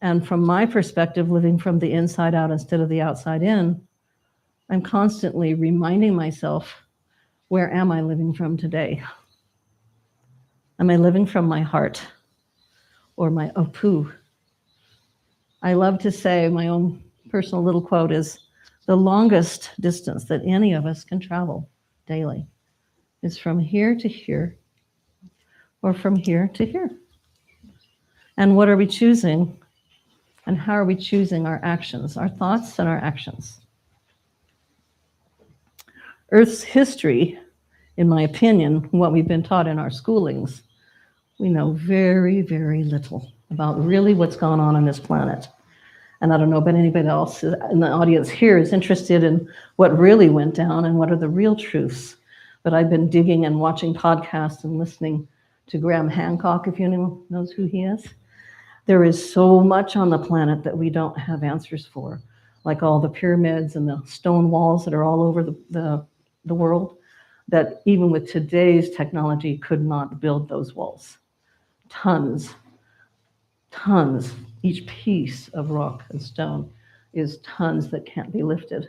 And from my perspective, living from the inside out instead of the outside in, I'm constantly reminding myself, where am I living from today? Am I living from my heart or my opu? I love to say, my own personal little quote is, the longest distance that any of us can travel daily is from here to here or from here to here. And what are we choosing? And how are we choosing our actions, our thoughts and our actions? Earth's history, in my opinion, what we've been taught in our schoolings, we know very, very little about really what's gone on this planet. And I don't know about anybody else in the audience here is interested in what really went down and what are the real truths. But I've been digging and watching podcasts and listening to Graham Hancock, if anyone knows who he is. There is so much on the planet that we don't have answers for, like all the pyramids and the stone walls that are all over the world, that even with today's technology could not build those walls. Tons. Each piece of rock and stone is tons that can't be lifted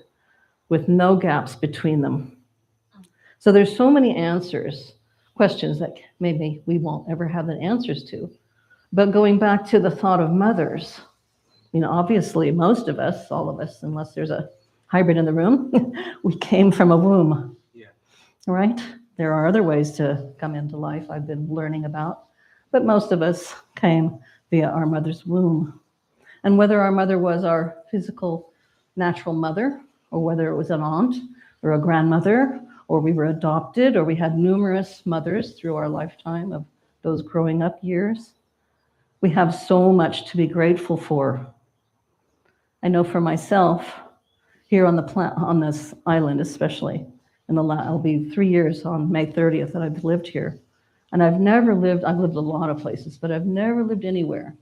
with no gaps between them. So there's so many questions that maybe we won't ever have the answers to. But going back to the thought of mothers, obviously most of us, all of us, unless there's a hybrid in the room, we came from a womb, right? There are other ways to come into life I've been learning about, but most of us came via our mother's womb. And whether our mother was our physical, natural mother, or whether it was an aunt or a grandmother, or we were adopted, or we had numerous mothers through our lifetime of those growing up years, We have so much to be grateful for. I know for myself, here on this island especially, I'll be 3 years on May 30th that I've lived here. And I've lived a lot of places, but I've never lived anywhere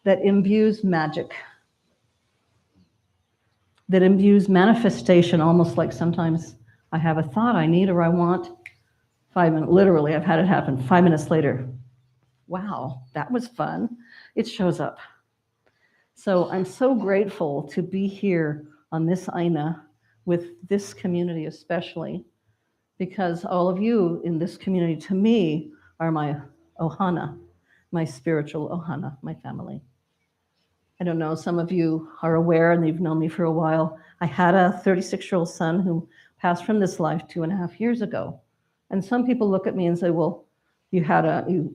that imbues magic, that imbues manifestation, almost like sometimes I have a thought I need or I want. 5 minutes, literally, I've had it happen 5 minutes later. Wow, that was fun. It shows up. So I'm so grateful to be here on this Aina with this community especially, because all of you in this community to me are my ohana, my spiritual ohana, my family. I don't know, some of you are aware and you've known me for a while. I had a 36-year-old son who passed from this life 2.5 years ago. And some people look at me and say, well, you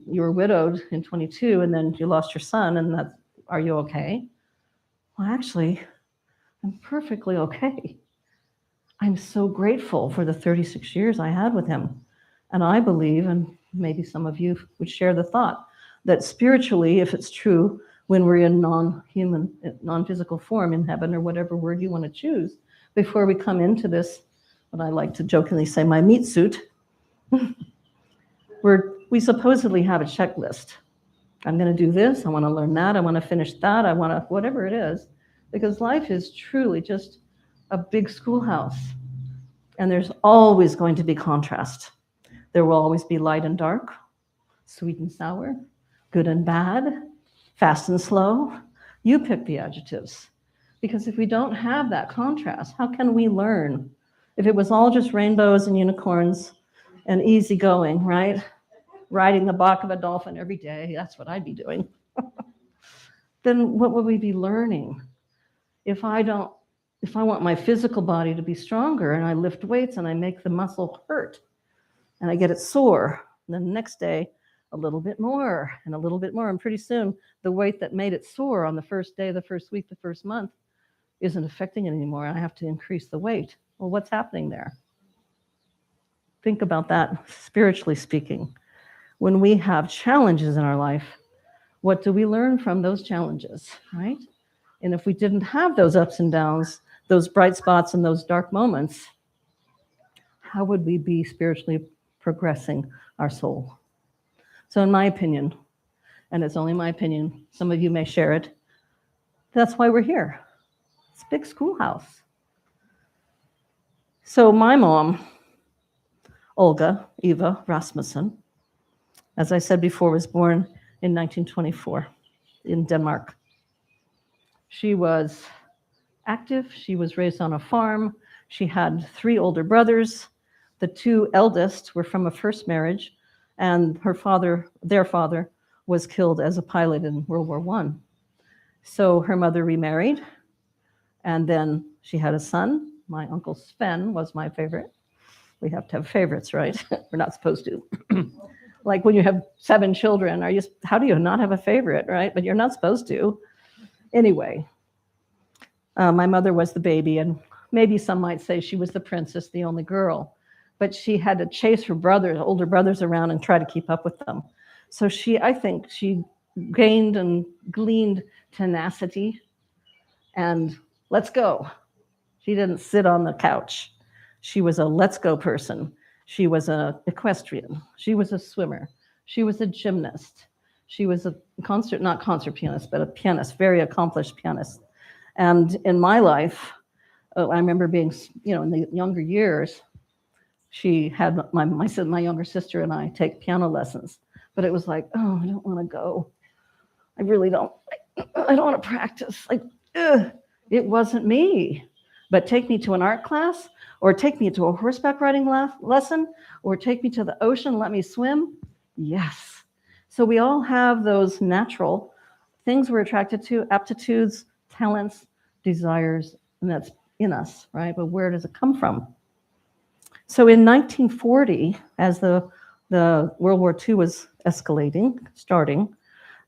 were widowed in 22 and then you lost your son, and are you okay? Well, actually, I'm perfectly okay. I'm so grateful for the 36 years I had with him. And I believe, and maybe some of you would share the thought, that spiritually, if it's true, when we're in non-human, non-physical form in heaven, or whatever word you want to choose, before we come into this, what I like to jokingly say, my meat suit, we supposedly have a checklist. I'm going to do this, I want to learn that, I want to finish that, I want to, whatever it is, because life is truly just a big schoolhouse. And there's always going to be contrast. There will always be light and dark, sweet and sour, good and bad, fast and slow. You pick the adjectives. Because if we don't have that contrast, how can we learn? If it was all just rainbows and unicorns and easy going, right? Riding the back of a dolphin every day, that's what I'd be doing. Then what would we be learning? If I want my physical body to be stronger and I lift weights and I make the muscle hurt and I get it sore, then the next day, a little bit more and a little bit more. And pretty soon, the weight that made it sore on the first day, the first week, the first month isn't affecting it anymore. And I have to increase the weight. Well, what's happening there? Think about that spiritually speaking. When we have challenges in our life, what do we learn from those challenges, right? And if we didn't have those ups and downs, those bright spots and those dark moments, how would we be spiritually progressing our soul? So in my opinion, and it's only my opinion, some of you may share it, that's why we're here. It's a big schoolhouse. So my mom, Olga Eva Rasmussen, as I said before, was born in 1924 in Denmark. She was active. She was raised on a farm. She had 3 older brothers. The 2 eldest were from a first marriage, and their father, was killed as a pilot in World War I. So her mother remarried, and then she had a son. My uncle Sven was my favorite. We have to have favorites, right? We're not supposed to. Like when you have 7 children, how do you not have a favorite, right? But you're not supposed to. Anyway, my mother was the baby, and maybe some might say she was the princess, the only girl. But she had to chase her older brothers around and try to keep up with them. So I think she gained and gleaned tenacity and let's go. She didn't sit on the couch. She was a let's go person. She was an equestrian. She was a swimmer. She was a gymnast. She was a not concert pianist, but a pianist, very accomplished pianist. And in my life, I remember being, in the younger years, she had my younger sister and I take piano lessons. But it was like, oh, I don't want to go. I really don't. I don't want to practice. It wasn't me. But take me to an art class, or take me to a horseback riding lesson, or take me to the ocean, let me swim. Yes. So we all have those natural things we're attracted to, aptitudes, talents, desires, and that's in us, right? But where does it come from? So in 1940, as the World War II was starting,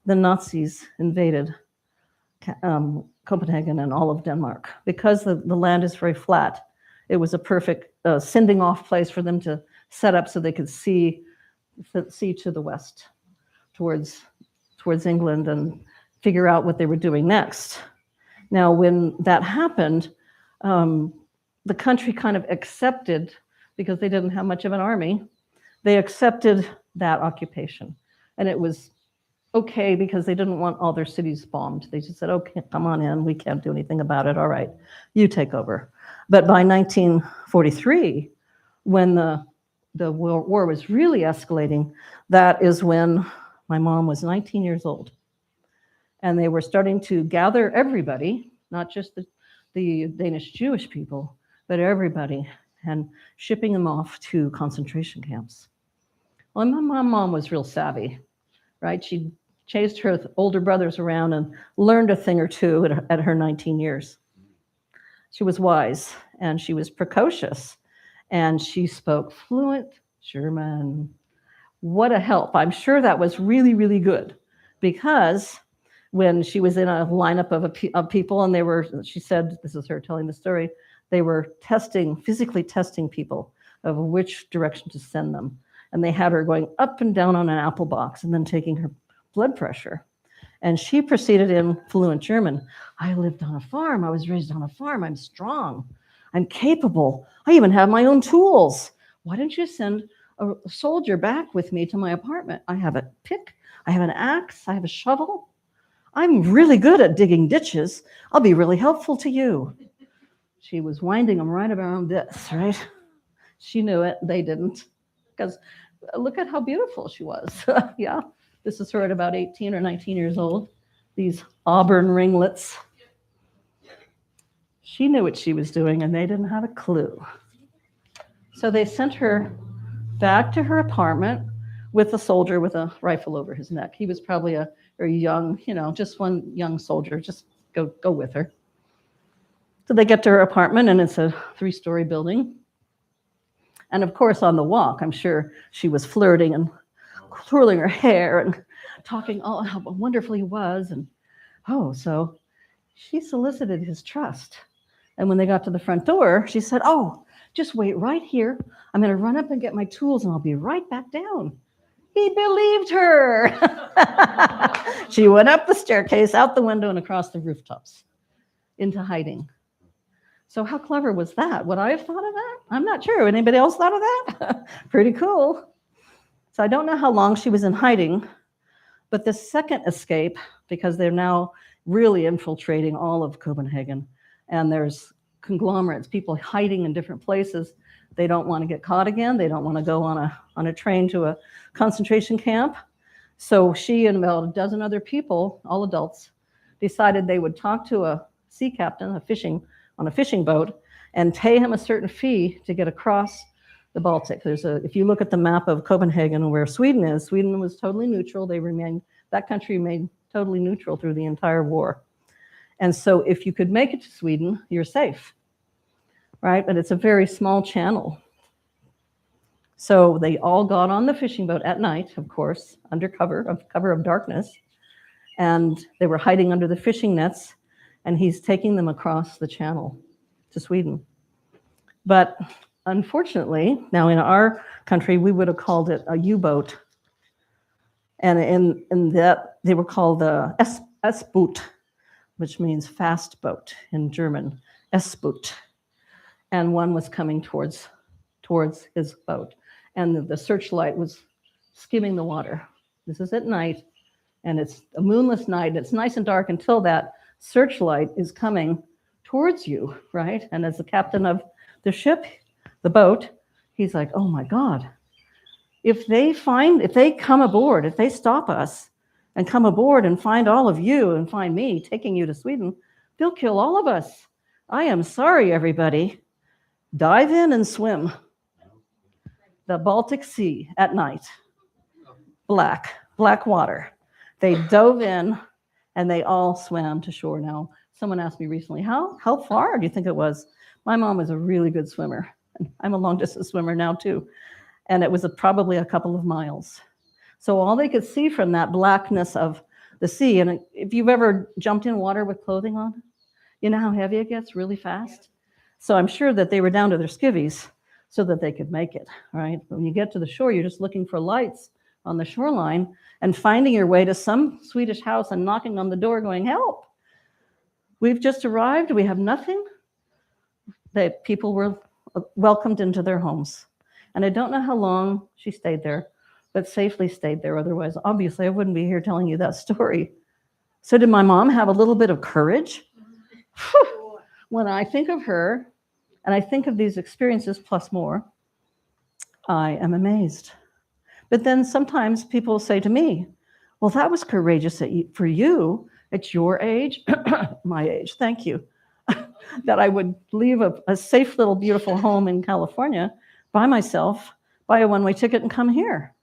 the Nazis invaded Copenhagen and all of Denmark. Because the land is very flat, it was a perfect sending off place for them to set up so they could see to the west, towards towards England and figure out what they were doing next. Now, when that happened, the country kind of accepted, because they didn't have much of an army, they accepted that occupation. And it was okay because they didn't want all their cities bombed. They just said, okay, come on in. We can't do anything about it. All right, you take over. But by 1943, when the war was really escalating, that is when my mom was 19 years old. And they were starting to gather everybody, not just the Danish Jewish people, but everybody, and shipping them off to concentration camps. Well, my mom was real savvy, right? She chased her older brothers around and learned a thing or two at her 19 years. She was wise and she was precocious and she spoke fluent German. What a help. I'm sure that was really, really good, because when she was in a lineup of people and they were, she said, this is her telling the story, they were physically testing people of which direction to send them. And they had her going up and down on an apple box and then taking her blood pressure. And she proceeded in fluent German. I lived on a farm. I was raised on a farm. I'm strong. I'm capable. I even have my own tools. Why don't you send a soldier back with me to my apartment? I have a pick. I have an axe. I have a shovel. I'm really good at digging ditches. I'll be really helpful to you. She was winding them right around this, right? She knew it. They didn't. Because look at how beautiful she was. Yeah. This is her at about 18 or 19 years old. These auburn ringlets. She knew what she was doing, and they didn't have a clue. So they sent her back to her apartment with a soldier with a rifle over his neck. He was probably a very young, just one young soldier. Just go with her. So they get to her apartment, and it's a 3-story building. And of course, on the walk, I'm sure she was flirting and twirling her hair and talking how wonderful he was. And so she solicited his trust. And when they got to the front door, she said, just wait right here. I'm going to run up and get my tools and I'll be right back down. He believed her. She went up the staircase, out the window, and across the rooftops into hiding. So how clever was that? Would I have thought of that? I'm not sure. Anybody else thought of that? Pretty cool. So I don't know how long she was in hiding, but the second escape, because they're now really infiltrating all of Copenhagen, and there's conglomerates, people hiding in different places. They don't want to get caught again. They don't want to go on a train to a concentration camp. So she and about a dozen other people, all adults, decided they would talk to a sea captain, on a fishing boat, and pay him a certain fee to get across the Baltic. If you look at the map of Copenhagen where Sweden is, Sweden was totally neutral. That country remained totally neutral through the entire war. And so if you could make it to Sweden, you're safe, right? But it's a very small channel. So they all got on the fishing boat at night, of course, under cover of darkness. And they were hiding under the fishing nets, and he's taking them across the channel to Sweden. But unfortunately, now in our country, we would have called it a U-boat. And in that, they were called the S-boot, which means fast boat in German, S-boot. And one was coming towards his boat. And the searchlight was skimming the water. This is at night, and it's a moonless night. It's nice and dark until that searchlight is coming towards you, right? And as the captain of the ship, the boat, he's like, oh my God, if they come aboard, if they stop us and come aboard and find all of you and find me taking you to Sweden, they'll kill all of us. I am sorry, everybody. Dive in and swim. The Baltic Sea at night. Black water. They dove in and they all swam to shore. Now, someone asked me recently, how far do you think it was? My mom was a really good swimmer. I'm a long distance swimmer now too. And it was probably a couple of miles. So all they could see from that blackness of the sea, and if you've ever jumped in water with clothing on, you know how heavy it gets really fast? So I'm sure that they were down to their skivvies so that they could make it, right? When you get to the shore, you're just looking for lights on the shoreline and finding your way to some Swedish house and knocking on the door going, help. We've just arrived. We have nothing. That people were welcomed into their homes. And I don't know how long she stayed there, but safely stayed there. Otherwise, obviously, I wouldn't be here telling you that story. So did my mom have a little bit of courage? When I think of her, and I think of these experiences plus more, I am amazed. But then sometimes people say to me, well, that was courageous for you at your age, my age, thank you, that I would leave a safe little beautiful home in California by myself, buy a one-way ticket and come here.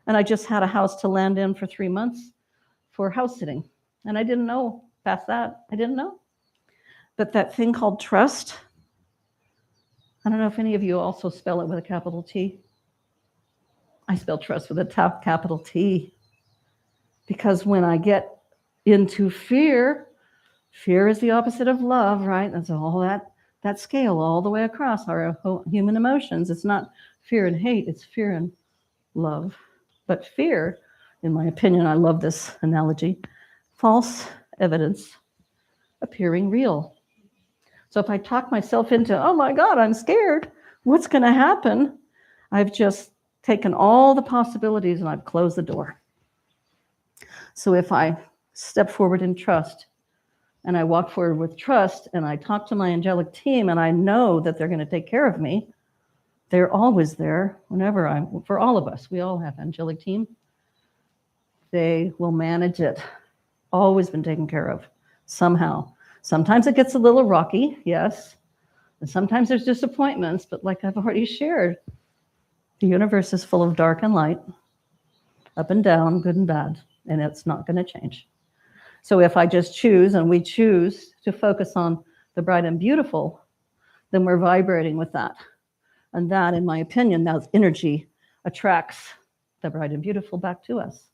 And I just had a house to land in for 3 months for house sitting. And I didn't know past that, I didn't know. But that thing called trust, I don't know if any of you also spell it with a capital T. I spell trust with a capital T. Because when I get into fear, fear is the opposite of love, right? That's all that scale all the way across our human emotions. It's not fear and hate, it's fear and love. But fear, in my opinion, I love this analogy, false evidence appearing real. So if I talk myself into, oh my God, I'm scared, what's going to happen? I've just taken all the possibilities and I've closed the door. So if I step forward in trust and I walk forward with trust and I talk to my angelic team and I know that they're going to take care of me, they're always there whenever for all of us, we all have angelic team. They will manage it. Always been taken care of somehow. Sometimes it gets a little rocky, yes. And sometimes there's disappointments, but like I've already shared, the universe is full of dark and light, up and down, good and bad, and it's not going to change. So if I just choose, and we choose to focus on the bright and beautiful, then we're vibrating with that. And that, in my opinion, that energy attracts the bright and beautiful back to us.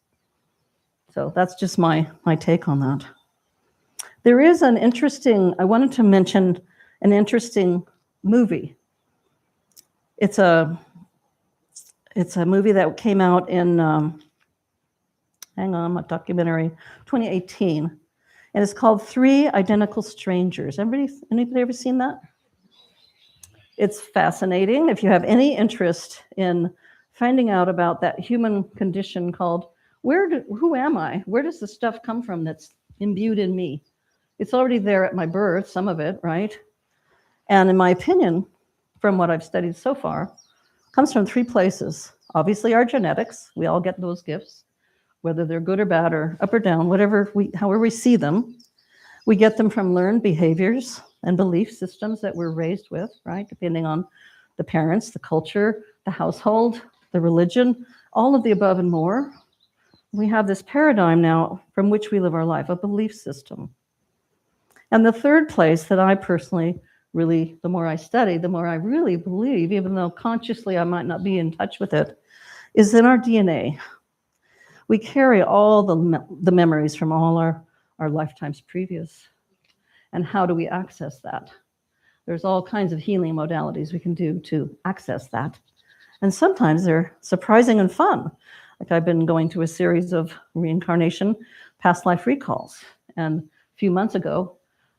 So that's just my take on that. There is I wanted to mention an interesting movie. It's a movie that came out in, a documentary, 2018. And it's called Three Identical Strangers. Anybody ever seen that? It's fascinating. If you have any interest in finding out about that human condition called, who am I? Where does the stuff come from that's imbued in me? It's already there at my birth, some of it, right? And in my opinion, from what I've studied so far, comes from 3 places. Obviously, our genetics. We all get those gifts, whether they're good or bad or up or down, however we see them. We get them from learned behaviors and belief systems that we're raised with, right? Depending on the parents, the culture, the household, the religion, all of the above and more. We have this paradigm now from which we live our life, a belief system. And the third place that I personally really, the more I study, the more I really believe, even though consciously I might not be in touch with it, is in our DNA. We carry all the memories from all our lifetimes previous. And how do we access that? There's all kinds of healing modalities we can do to access that. And sometimes they're surprising and fun. Like I've been going through a series of reincarnation, past life recalls. And a few months ago,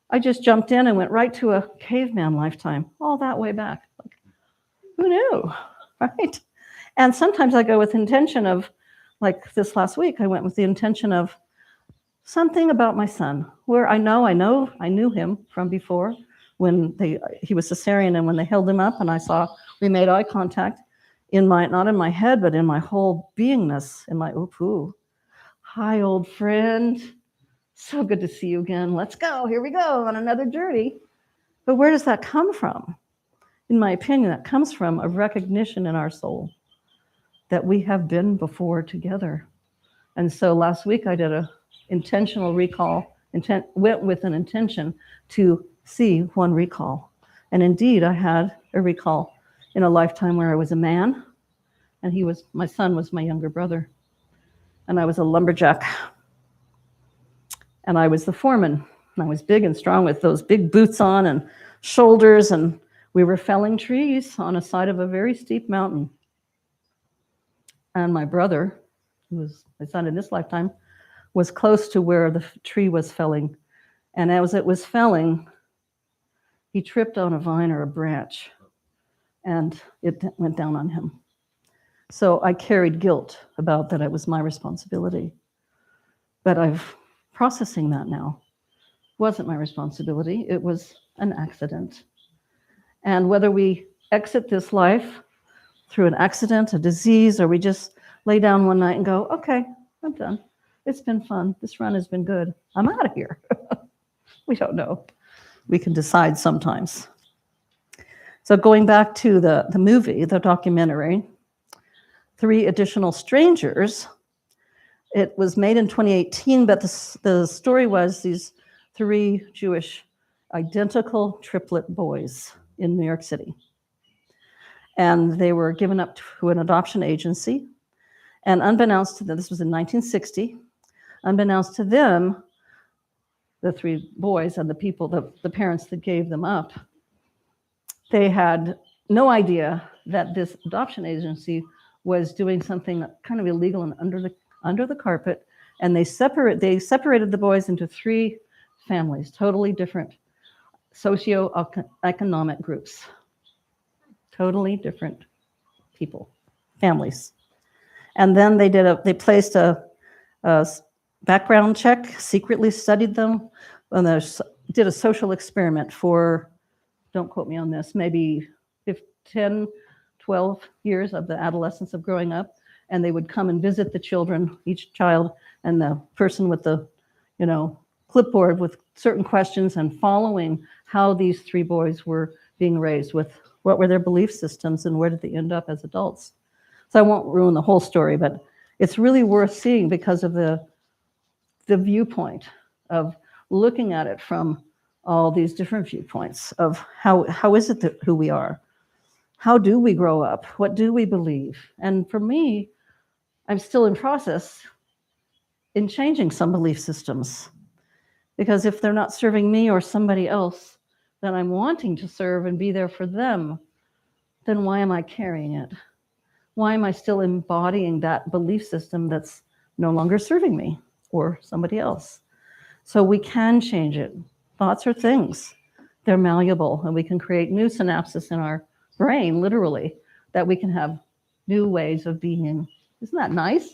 I just jumped in and went right to a caveman lifetime, all that way back. Like, who knew, right? And sometimes I go with intention of, like this last week, I went with the intention of something about my son, where I knew him from before when he was cesarean, and when they held him up and we made eye contact not in my head, but in my whole beingness, in my ooh, hi, old friend. So good to see you again. Let's go. Here we go on another journey. But where does that come from? In my opinion, that comes from a recognition in our soul that we have been before together. And so last week I did a intentional recall, went with an intention to see one recall. And indeed, I had a recall in a lifetime where I was a man, and my son was my younger brother. And I was a lumberjack. And I was the foreman. And I was big and strong with those big boots on and shoulders, and we were felling trees on a side of a very steep mountain. And my brother who was my son in this lifetime, was close to where the tree was felling. And as it was felling, he tripped on a vine or a branch, and it went down on him. So I carried guilt about that it was my responsibility. But I'm processing that now. It wasn't my responsibility. It was an accident. And whether we exit this life through an accident, a disease, or we just lay down one night and go, okay, I'm done. It's been fun. This run has been good. I'm out of here. We don't know. We can decide sometimes. So going back to the movie, the documentary, 3 Additional Strangers, it was made in 2018, but the story was these 3 Jewish identical triplet boys in New York City. And they were given up to an adoption agency. And unbeknownst to them, this was in 1960, unbeknownst to them, the 3 boys and the people, the parents that gave them up, they had no idea that this adoption agency was doing something kind of illegal and under the carpet. And they separated the boys into 3 families, totally different socioeconomic groups, totally different people, families. And then they placed a background check, secretly studied them, and they did a social experiment for, don't quote me on this, maybe 10, 12 years of the adolescence of growing up. And they would come and visit the children, each child, and the person with the, clipboard with certain questions, and following how these 3 boys were being raised, with what were their belief systems and where did they end up as adults. So I won't ruin the whole story, but it's really worth seeing because of the viewpoint of looking at it from all these different viewpoints of how is it that who we are? How do we grow up? What do we believe? And for me, I'm still in process in changing some belief systems, because if they're not serving me or somebody else that I'm wanting to serve and be there for them, then why am I carrying it? Why am I still embodying that belief system that's no longer serving me or somebody else? So we can change it. Thoughts are things. They're malleable, and we can create new synapses in our brain, literally, that we can have new ways of being. Isn't that nice?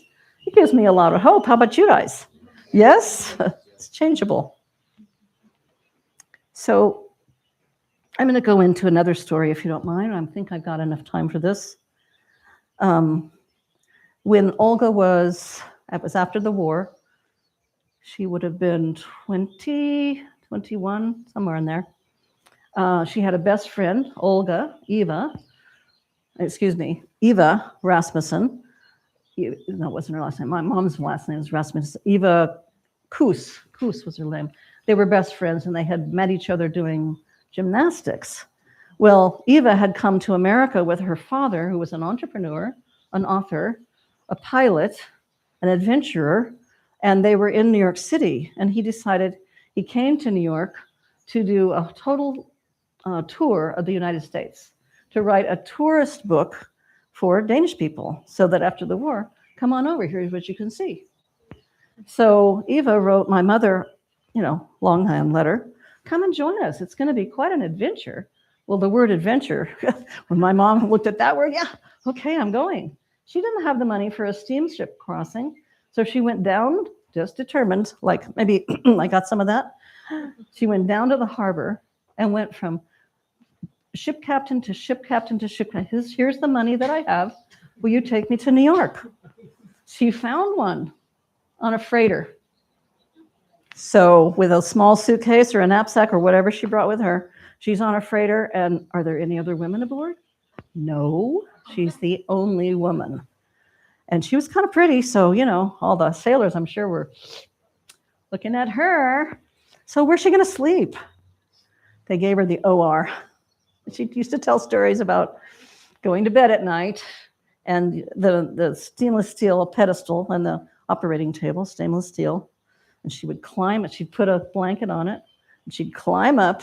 It gives me a lot of hope. How about you guys? Yes? It's changeable. So I'm going to go into another story, if you don't mind. I think I've got enough time for this. When Olga it was after the war, she would have been 20, 21, somewhere in there. She had a best friend, Eva Rasmussen. That wasn't her last name. My mom's last name was Rasmussen. Eva Koos was her name. They were best friends, and they had met each other doing gymnastics. Well, Eva had come to America with her father, who was an entrepreneur, an author, a pilot, an adventurer, and they were in New York City. And he came to New York to do a total tour of the United States, to write a tourist book for Danish people, so that after the war, come on over, here's what you can see. So Eva wrote my mother, longhand letter, come and join us. It's going to be quite an adventure. Well, the word adventure, when my mom looked at that word, yeah, okay, I'm going. She didn't have the money for a steamship crossing, so she went down, just determined, like maybe I got some of that. She went down to the harbor and went from ship captain to ship captain to ship captain. Here's the money that I have. Will you take me to New York? She found one on a freighter. So with a small suitcase or a knapsack or whatever she brought with her, she's on a freighter, and are there any other women aboard? No, she's the only woman. And she was kind of pretty, so, all the sailors, I'm sure, were looking at her. So where's she going to sleep? They gave her the OR. She used to tell stories about going to bed at night, and the stainless steel pedestal and the operating table, stainless steel, and she would climb it. She'd put a blanket on it, and she'd climb up,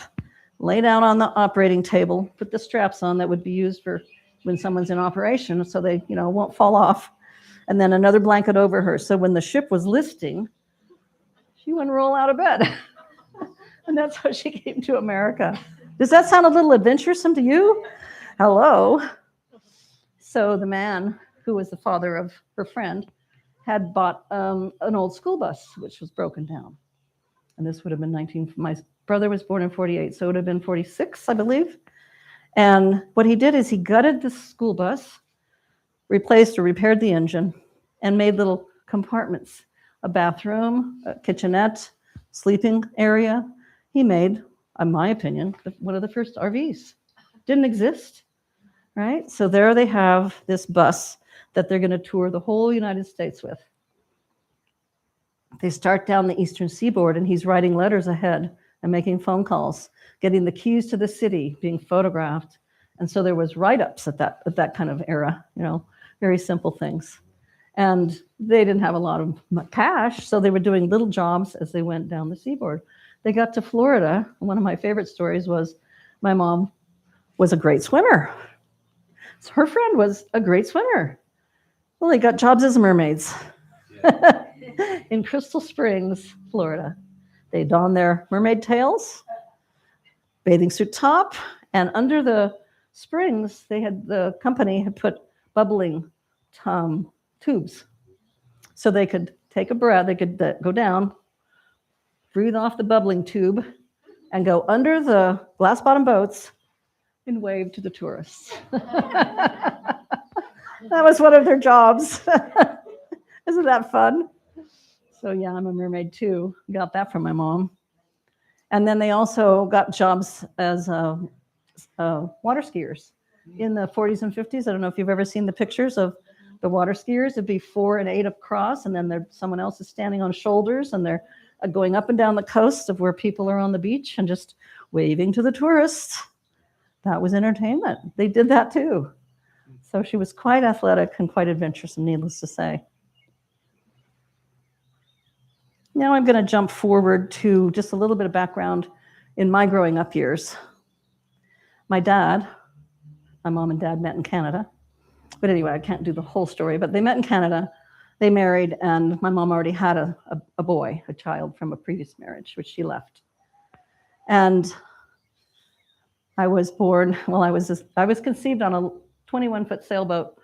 lay down on the operating table, put the straps on that would be used for when someone's in operation, so they, won't fall off. and then another blanket over her. So when the ship was listing, she wouldn't roll out of bed. And that's how she came to America. Does that sound a little adventuresome to you? Hello. So the man who was the father of her friend had bought an old school bus, which was broken down. And this would have been my brother was born in 48, so it would have been 46, I believe. And what he did is he gutted the school bus, replaced or repaired the engine, and made little compartments, a bathroom, a kitchenette, sleeping area. He made, in my opinion, one of the first RVs. Didn't exist, right? So there they have this bus that they're going to tour the whole United States with. They start down the eastern seaboard, and he's writing letters ahead and making phone calls, getting the keys to the city, being photographed. And so there was write-ups at that kind of era, very simple things. And they didn't have a lot of cash, so they were doing little jobs as they went down the seaboard. They got to Florida. One of my favorite stories was my mom was a great swimmer. So her friend was a great swimmer. Well, they got jobs as mermaids in Crystal Springs, Florida. They donned their mermaid tails, bathing suit top, and under the springs, the company had put bubbling tubes. So they could take a breath, they could go down, breathe off the bubbling tube, and go under the glass bottom boats and wave to the tourists. That was one of their jobs. Isn't that fun? So yeah, I'm a mermaid too. Got that from my mom. And then they also got jobs as water skiers in the 40s and 50s. I don't know if you've ever seen the pictures of the water skiers. It'd be 4 and 8 across, and then someone else is standing on shoulders, and they're going up and down the coast of where people are on the beach and just waving to the tourists. That was entertainment. They did that too. So she was quite athletic and quite adventuresome, needless to say. Now I'm going to jump forward to just a little bit of background in my growing up years. My mom and dad met in Canada. But anyway, I can't do the whole story, but they met in Canada. They married, and my mom already had a boy, a child from a previous marriage, which she left. And I was born, I was conceived on a 21-foot sailboat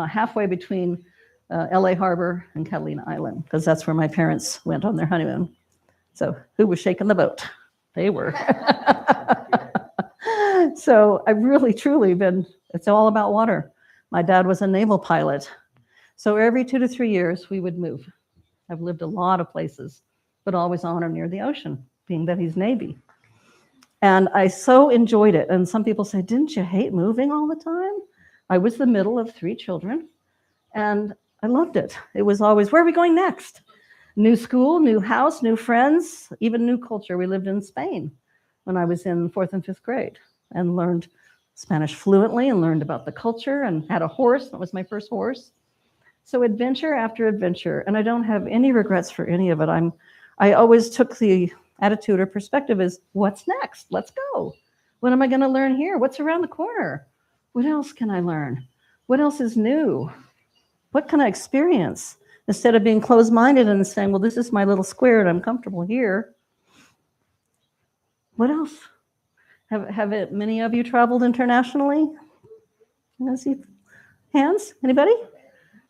halfway between LA Harbor and Catalina Island, because that's where my parents went on their honeymoon. So who was shaking the boat? They were. So I've really, truly it's all about water. My dad was a naval pilot. So every 2 to 3 years, we would move. I've lived a lot of places, but always on or near the ocean, being that he's Navy. And I so enjoyed it. And some people say, didn't you hate moving all the time? I was the middle of 3 children, and I loved it. It was always, where are we going next? New school, new house, new friends, even new culture. We lived in Spain when I was in 4th and 5th grade and learned Spanish fluently and learned about the culture and had a horse. That was my first horse. So adventure after adventure. And I don't have any regrets for any of it. I always took the attitude or perspective as, what's next? Let's go. What am I going to learn here? What's around the corner? What else can I learn? What else is new? What can I experience? Instead of being closed-minded and saying, well, this is my little square and I'm comfortable here. What else? Have many of you traveled internationally? I see hands. Anybody?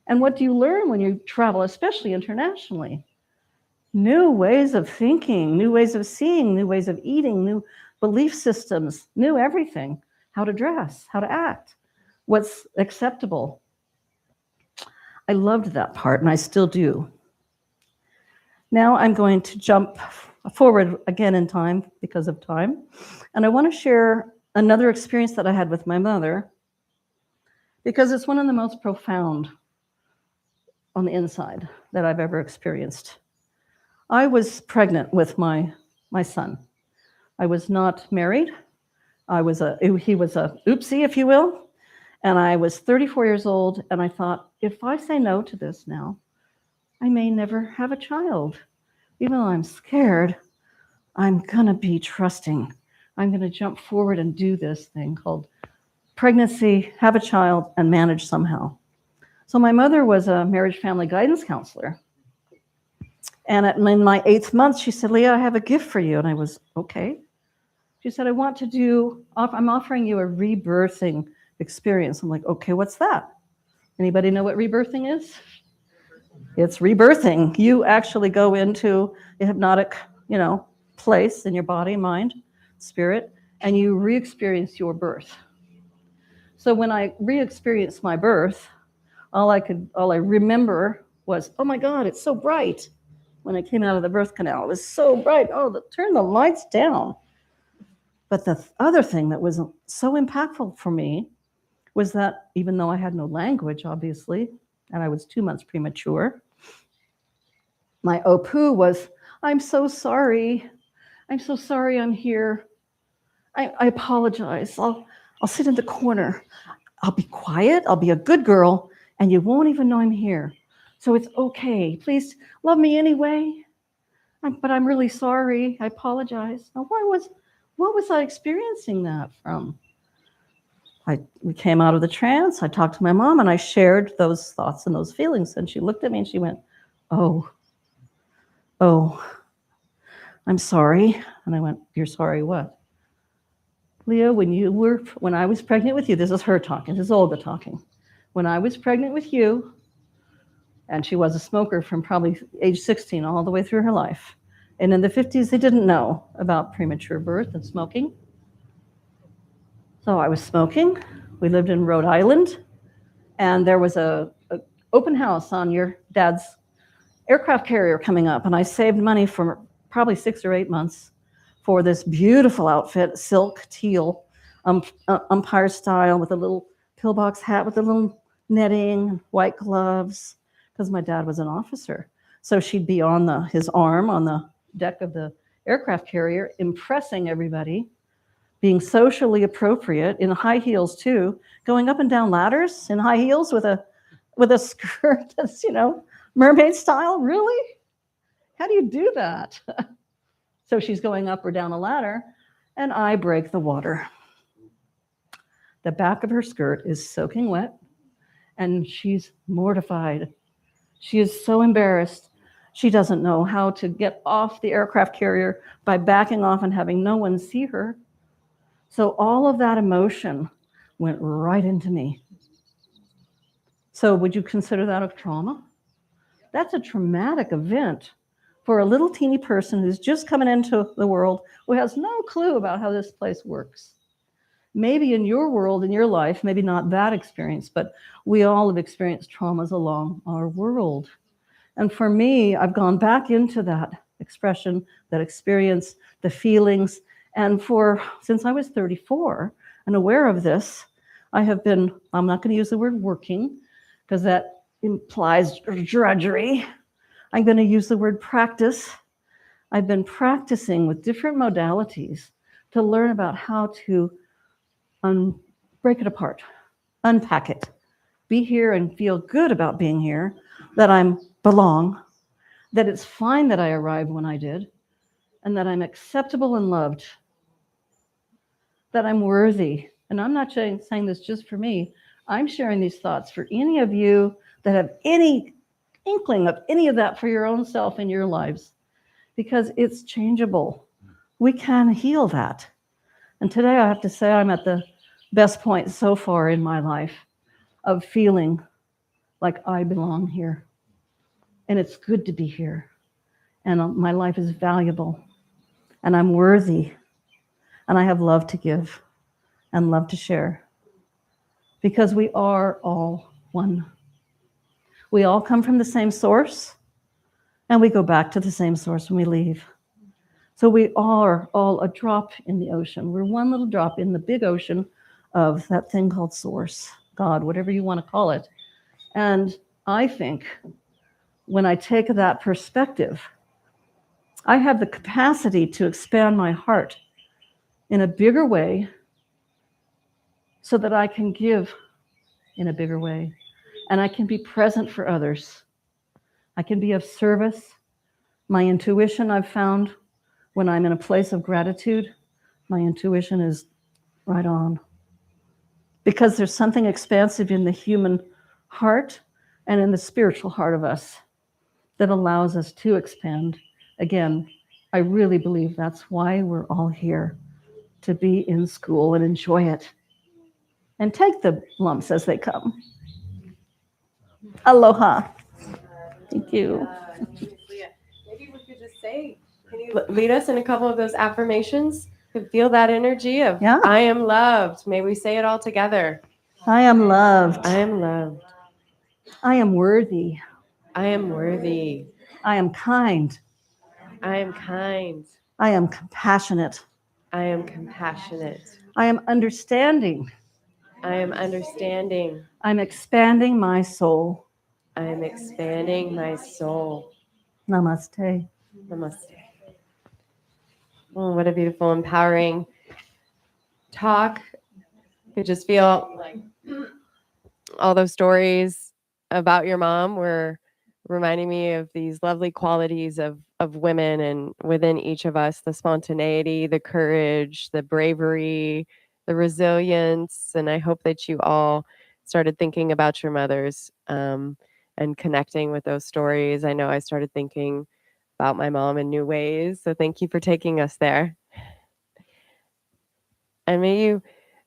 And what do you learn when you travel, especially internationally? New ways of thinking, new ways of seeing, new ways of eating, new belief systems, new everything. How to dress, how to act, what's acceptable. I loved that part, and I still do. Now I'm going to jump forward again in time because of time. And I want to share another experience that I had with my mother, because it's one of the most profound on the inside that I've ever experienced. I was pregnant with my son. I was not married. He was a oopsie, if you will. And I was 34 years old, and I thought, if I say no to this now, I may never have a child. Even though I'm scared, I'm going to be trusting. I'm going to jump forward and do this thing called pregnancy, have a child, and manage somehow. So my mother was a marriage family guidance counselor. And in my 8th month, she said, Leah, I have a gift for you. And I was, okay. She said, I'm offering you a rebirthing experience. I'm like, okay, what's that? Anybody know what rebirthing is? It's rebirthing. You actually go into a hypnotic, place in your body, mind, spirit, and you re-experience your birth. So when I re-experienced my birth, all I remember was, oh my God, it's so bright. When I came out of the birth canal, it was so bright. Oh, turn the lights down. But the other thing that was so impactful for me was that even though I had no language, obviously, and I was 2 months premature, my OPU was, I'm so sorry. I'm so sorry I'm here. I apologize. I'll sit in the corner. I'll be quiet. I'll be a good girl, and you won't even know I'm here. So it's okay. Please love me anyway. But I'm really sorry. I apologize. Now, what was I experiencing that from? We came out of the trance. I talked to my mom, and I shared those thoughts and those feelings. And she looked at me, and she went, oh, I'm sorry. And I went, you're sorry what? Leah, when I was pregnant with you, this is her talking, this is Olga talking. When I was pregnant with you, and she was a smoker from probably age 16 all the way through her life. And in the 50s, they didn't know about premature birth and smoking. So I was smoking. We lived in Rhode Island, and there was a open house on your dad's aircraft carrier coming up, and I saved money for probably 6 or 8 months for this beautiful outfit, silk teal, umpire style, with a little pillbox hat with a little netting, white gloves, because my dad was an officer. So she'd be on his arm on the deck of the aircraft carrier, impressing everybody, being socially appropriate, in high heels too, going up and down ladders in high heels with a skirt that's, mermaid style. Really? How do you do that? So she's going up or down a ladder, and I break the water. The back of her skirt is soaking wet, and she's mortified. She is so embarrassed. She doesn't know how to get off the aircraft carrier by backing off and having no one see her. So all of that emotion went right into me. So would you consider that a trauma? That's a traumatic event for a little teeny person who's just coming into the world, who has no clue about how this place works. Maybe in your world, in your life, maybe not that experience, but we all have experienced traumas along our world. And for me, I've gone back into that expression, that experience, the feelings. And since I was 34 and aware of this, I'm not going to use the word working, because that implies drudgery. I'm going to use the word practice. I've been practicing with different modalities to learn about how to break it apart, unpack it, be here and feel good about being here, that I belong, that it's fine that I arrived when I did, and that I'm acceptable and loved, that I'm worthy. And I'm not saying this just for me. I'm sharing these thoughts for any of you that have any inkling of any of that for your own self in your lives, because it's changeable. We can heal that. And today I have to say I'm at the best point so far in my life of feeling like I belong here. And it's good to be here. And my life is valuable. And I'm worthy. And I have love to give and love to share. Because we are all one. We all come from the same source, and we go back to the same source when we leave. So we are all a drop in the ocean. We're one little drop in the big ocean of that thing called source, God, whatever you want to call it. And I think when I take that perspective, I have the capacity to expand my heart in a bigger way so that I can give in a bigger way. And I can be present for others. I can be of service. My intuition, I've found, when I'm in a place of gratitude, my intuition is right on. Because there's something expansive in the human heart and in the spiritual heart of us that allows us to expand. Again, I really believe that's why we're all here, to be in school and enjoy it. And take the lumps as they come. Aloha. Thank you. Maybe we could just say, can you lead us in a couple of those affirmations? To feel that energy of I am loved. May we say it all together. I am loved. I am loved. I am worthy. I am worthy. I am kind. I am kind. I am compassionate. I am compassionate. I am understanding. I am understanding. I'm expanding my soul. I am expanding my soul. Namaste. Namaste. Oh, what a beautiful, empowering talk. You could just feel like all those stories about your mom were reminding me of these lovely qualities of women and within each of us, the spontaneity, the courage, the bravery, the resilience. And I hope that you all started thinking about your mothers and connecting with those stories. I know I started thinking about my mom in new ways. So thank you for taking us there. And may you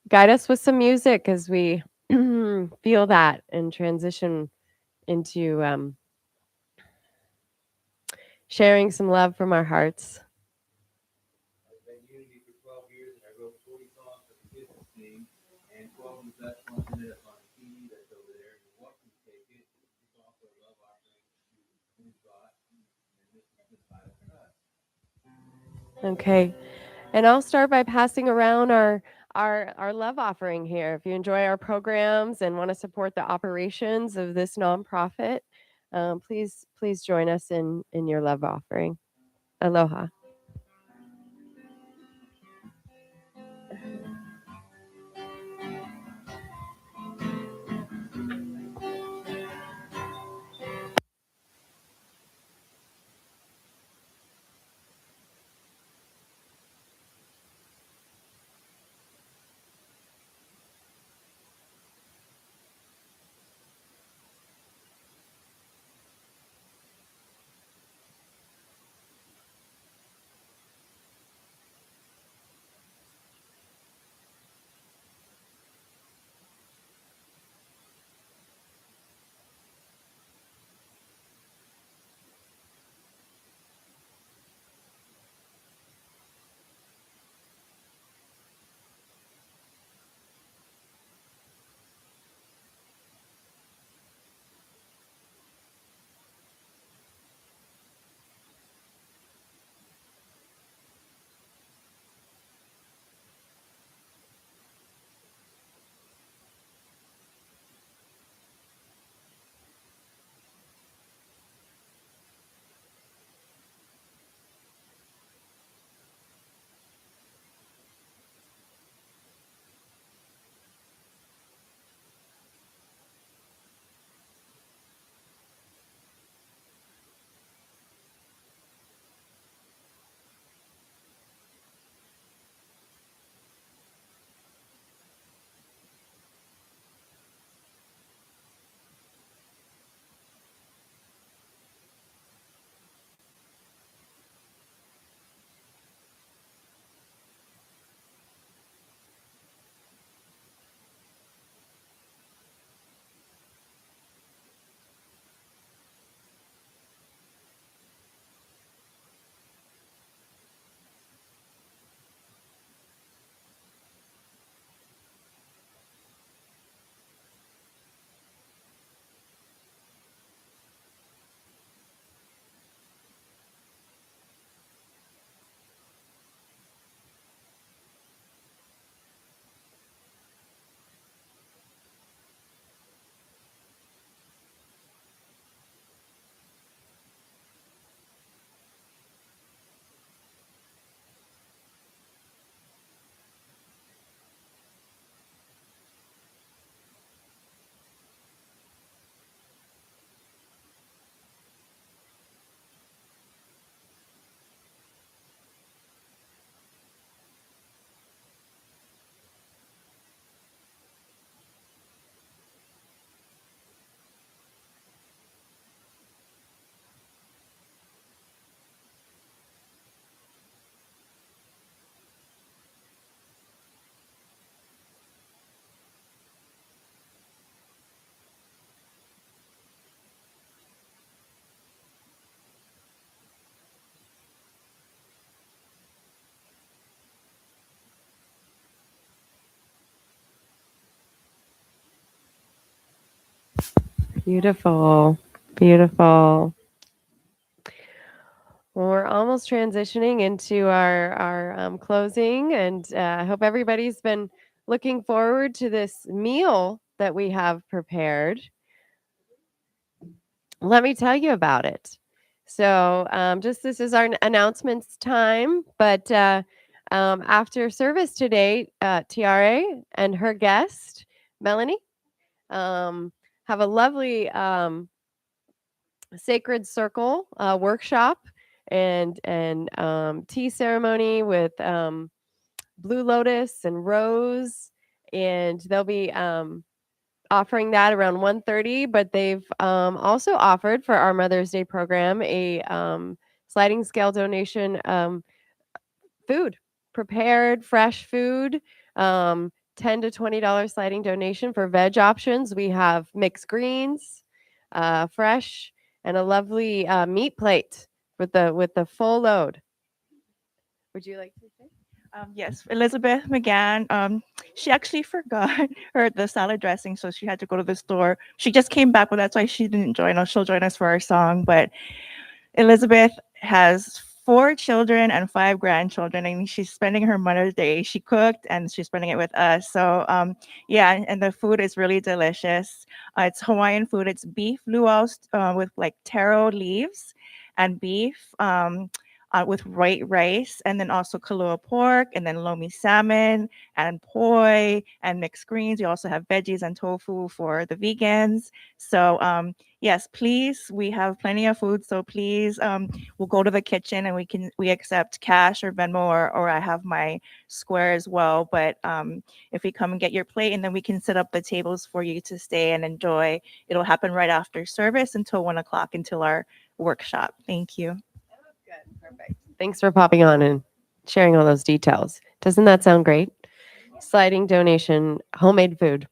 guide us with some music as we feel that and transition into sharing some love from our hearts. Okay. And I'll start by passing around our love offering here. If you enjoy our programs and want to support the operations of this nonprofit, please join us in your love offering. Aloha. Beautiful. Beautiful. Well, we're almost transitioning into our closing, and I hope everybody's been looking forward to this meal that we have prepared. Let me tell you about it. So, just this is our announcements time, but after service today, Tiare and her guest, Melanie, have a lovely sacred circle workshop and tea ceremony with Blue Lotus and Rose, and they'll be offering that around 1:30. But they've also offered for our Mother's Day program a sliding scale donation food, prepared fresh food. $10 to $20 sliding donation for veg options. We have mixed greens, fresh, and a lovely meat plate with the full load. Would you like to say? Yes, Elizabeth McGann. She actually forgot the salad dressing, so she had to go to the store. She just came back, but that's why she didn't join us. She'll join us for our song. But Elizabeth has 4 children and 5 grandchildren, and she's spending her Mother's Day. She cooked, and she's spending it with us. So, yeah, and the food is really delicious. It's Hawaiian food. It's beef luau with like taro leaves and beef. With white rice, and then also kalua pork, and then lomi salmon, and poi, and mixed greens. We also have veggies and tofu for the vegans. So yes, please, we have plenty of food. So please, we'll go to the kitchen, and we accept cash or Venmo, or I have my Square as well. But if you come and get your plate, and then we can set up the tables for you to stay and enjoy. It'll happen right after service until 1 o'clock, until our workshop. Thank you. Perfect. Thanks for popping on and sharing all those details. Doesn't that sound great? Sliding donation, homemade food.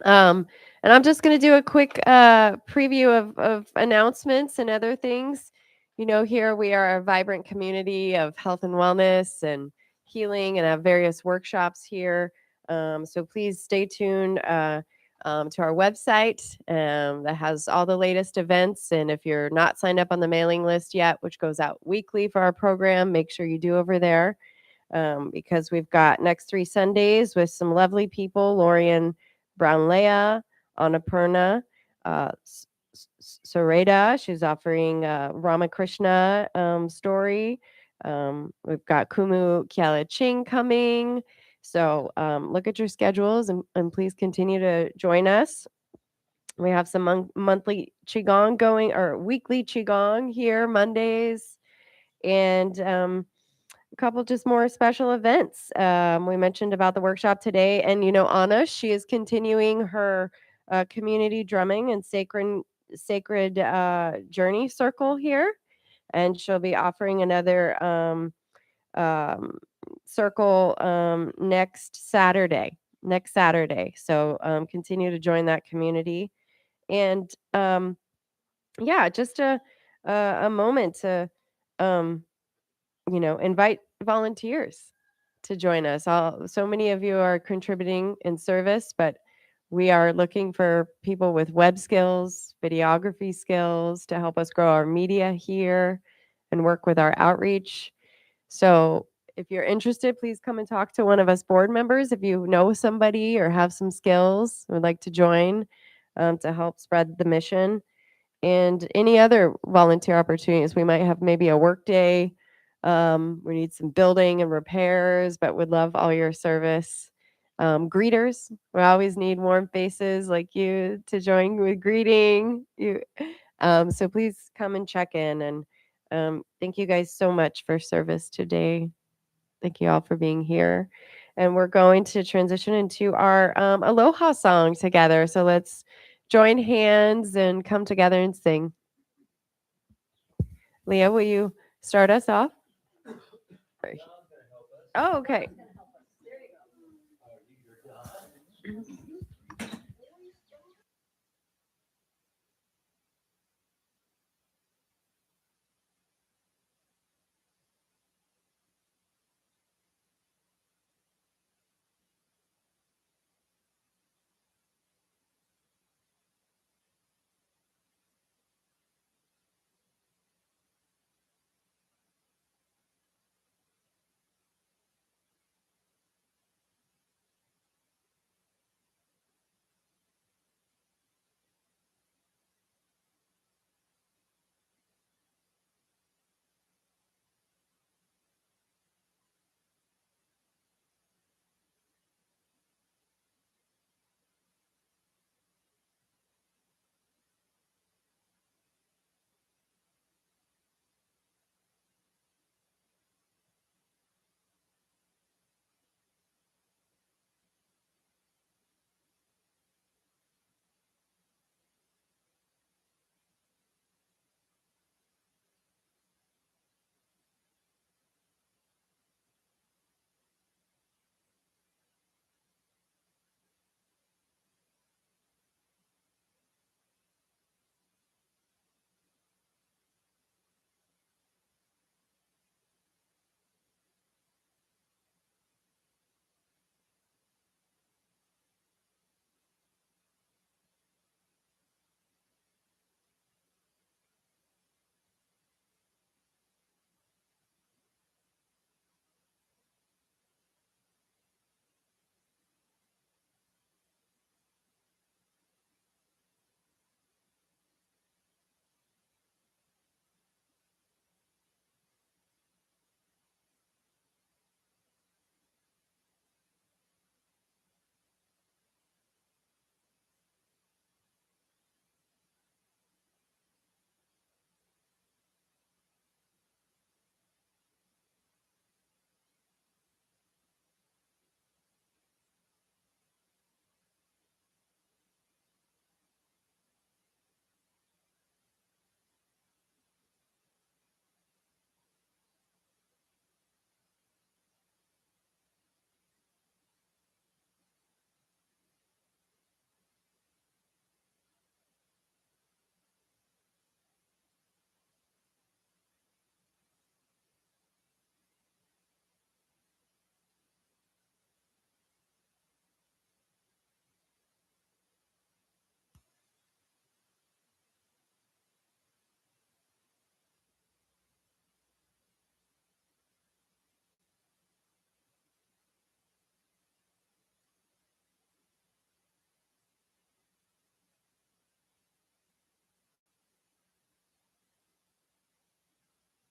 And I'm just going to do a quick preview of announcements and other things. You know, here we are a vibrant community of health and wellness and healing, and have various workshops here. So please stay tuned to our website that has all the latest events. And if you're not signed up on the mailing list yet, which goes out weekly for our program, make sure you do over there, because we've got next 3 Sundays with some lovely people: Lorian Brownlea, Annapurna, Sareda. She's offering Ramakrishna story. We've got Kumu Kiala Ching coming. So look at your schedules, and please continue to join us. We have some monthly Qigong going, or weekly Qigong here, Mondays, and a couple just more special events. We mentioned about the workshop today, and you know, Anna, she is continuing her community drumming and sacred journey circle here, and she'll be offering another circle next Saturday. So continue to join that community, and yeah, just a moment to invite volunteers to join us. So many of you are contributing in service, but we are looking for people with web skills, videography skills to help us grow our media here and work with our outreach. So if you're interested, please come and talk to one of us board members. If you know somebody or have some skills, would like to join to help spread the mission. And any other volunteer opportunities. We might have maybe a work day. We need some building and repairs, but would love all your service. Greeters, we always need warm faces like you to join with greeting you. So please come and check in, and thank you guys so much for service today. Thank you all for being here. And we're going to transition into our Aloha song together. So let's join hands and come together and sing. Leah, will you start us off? Oh, okay.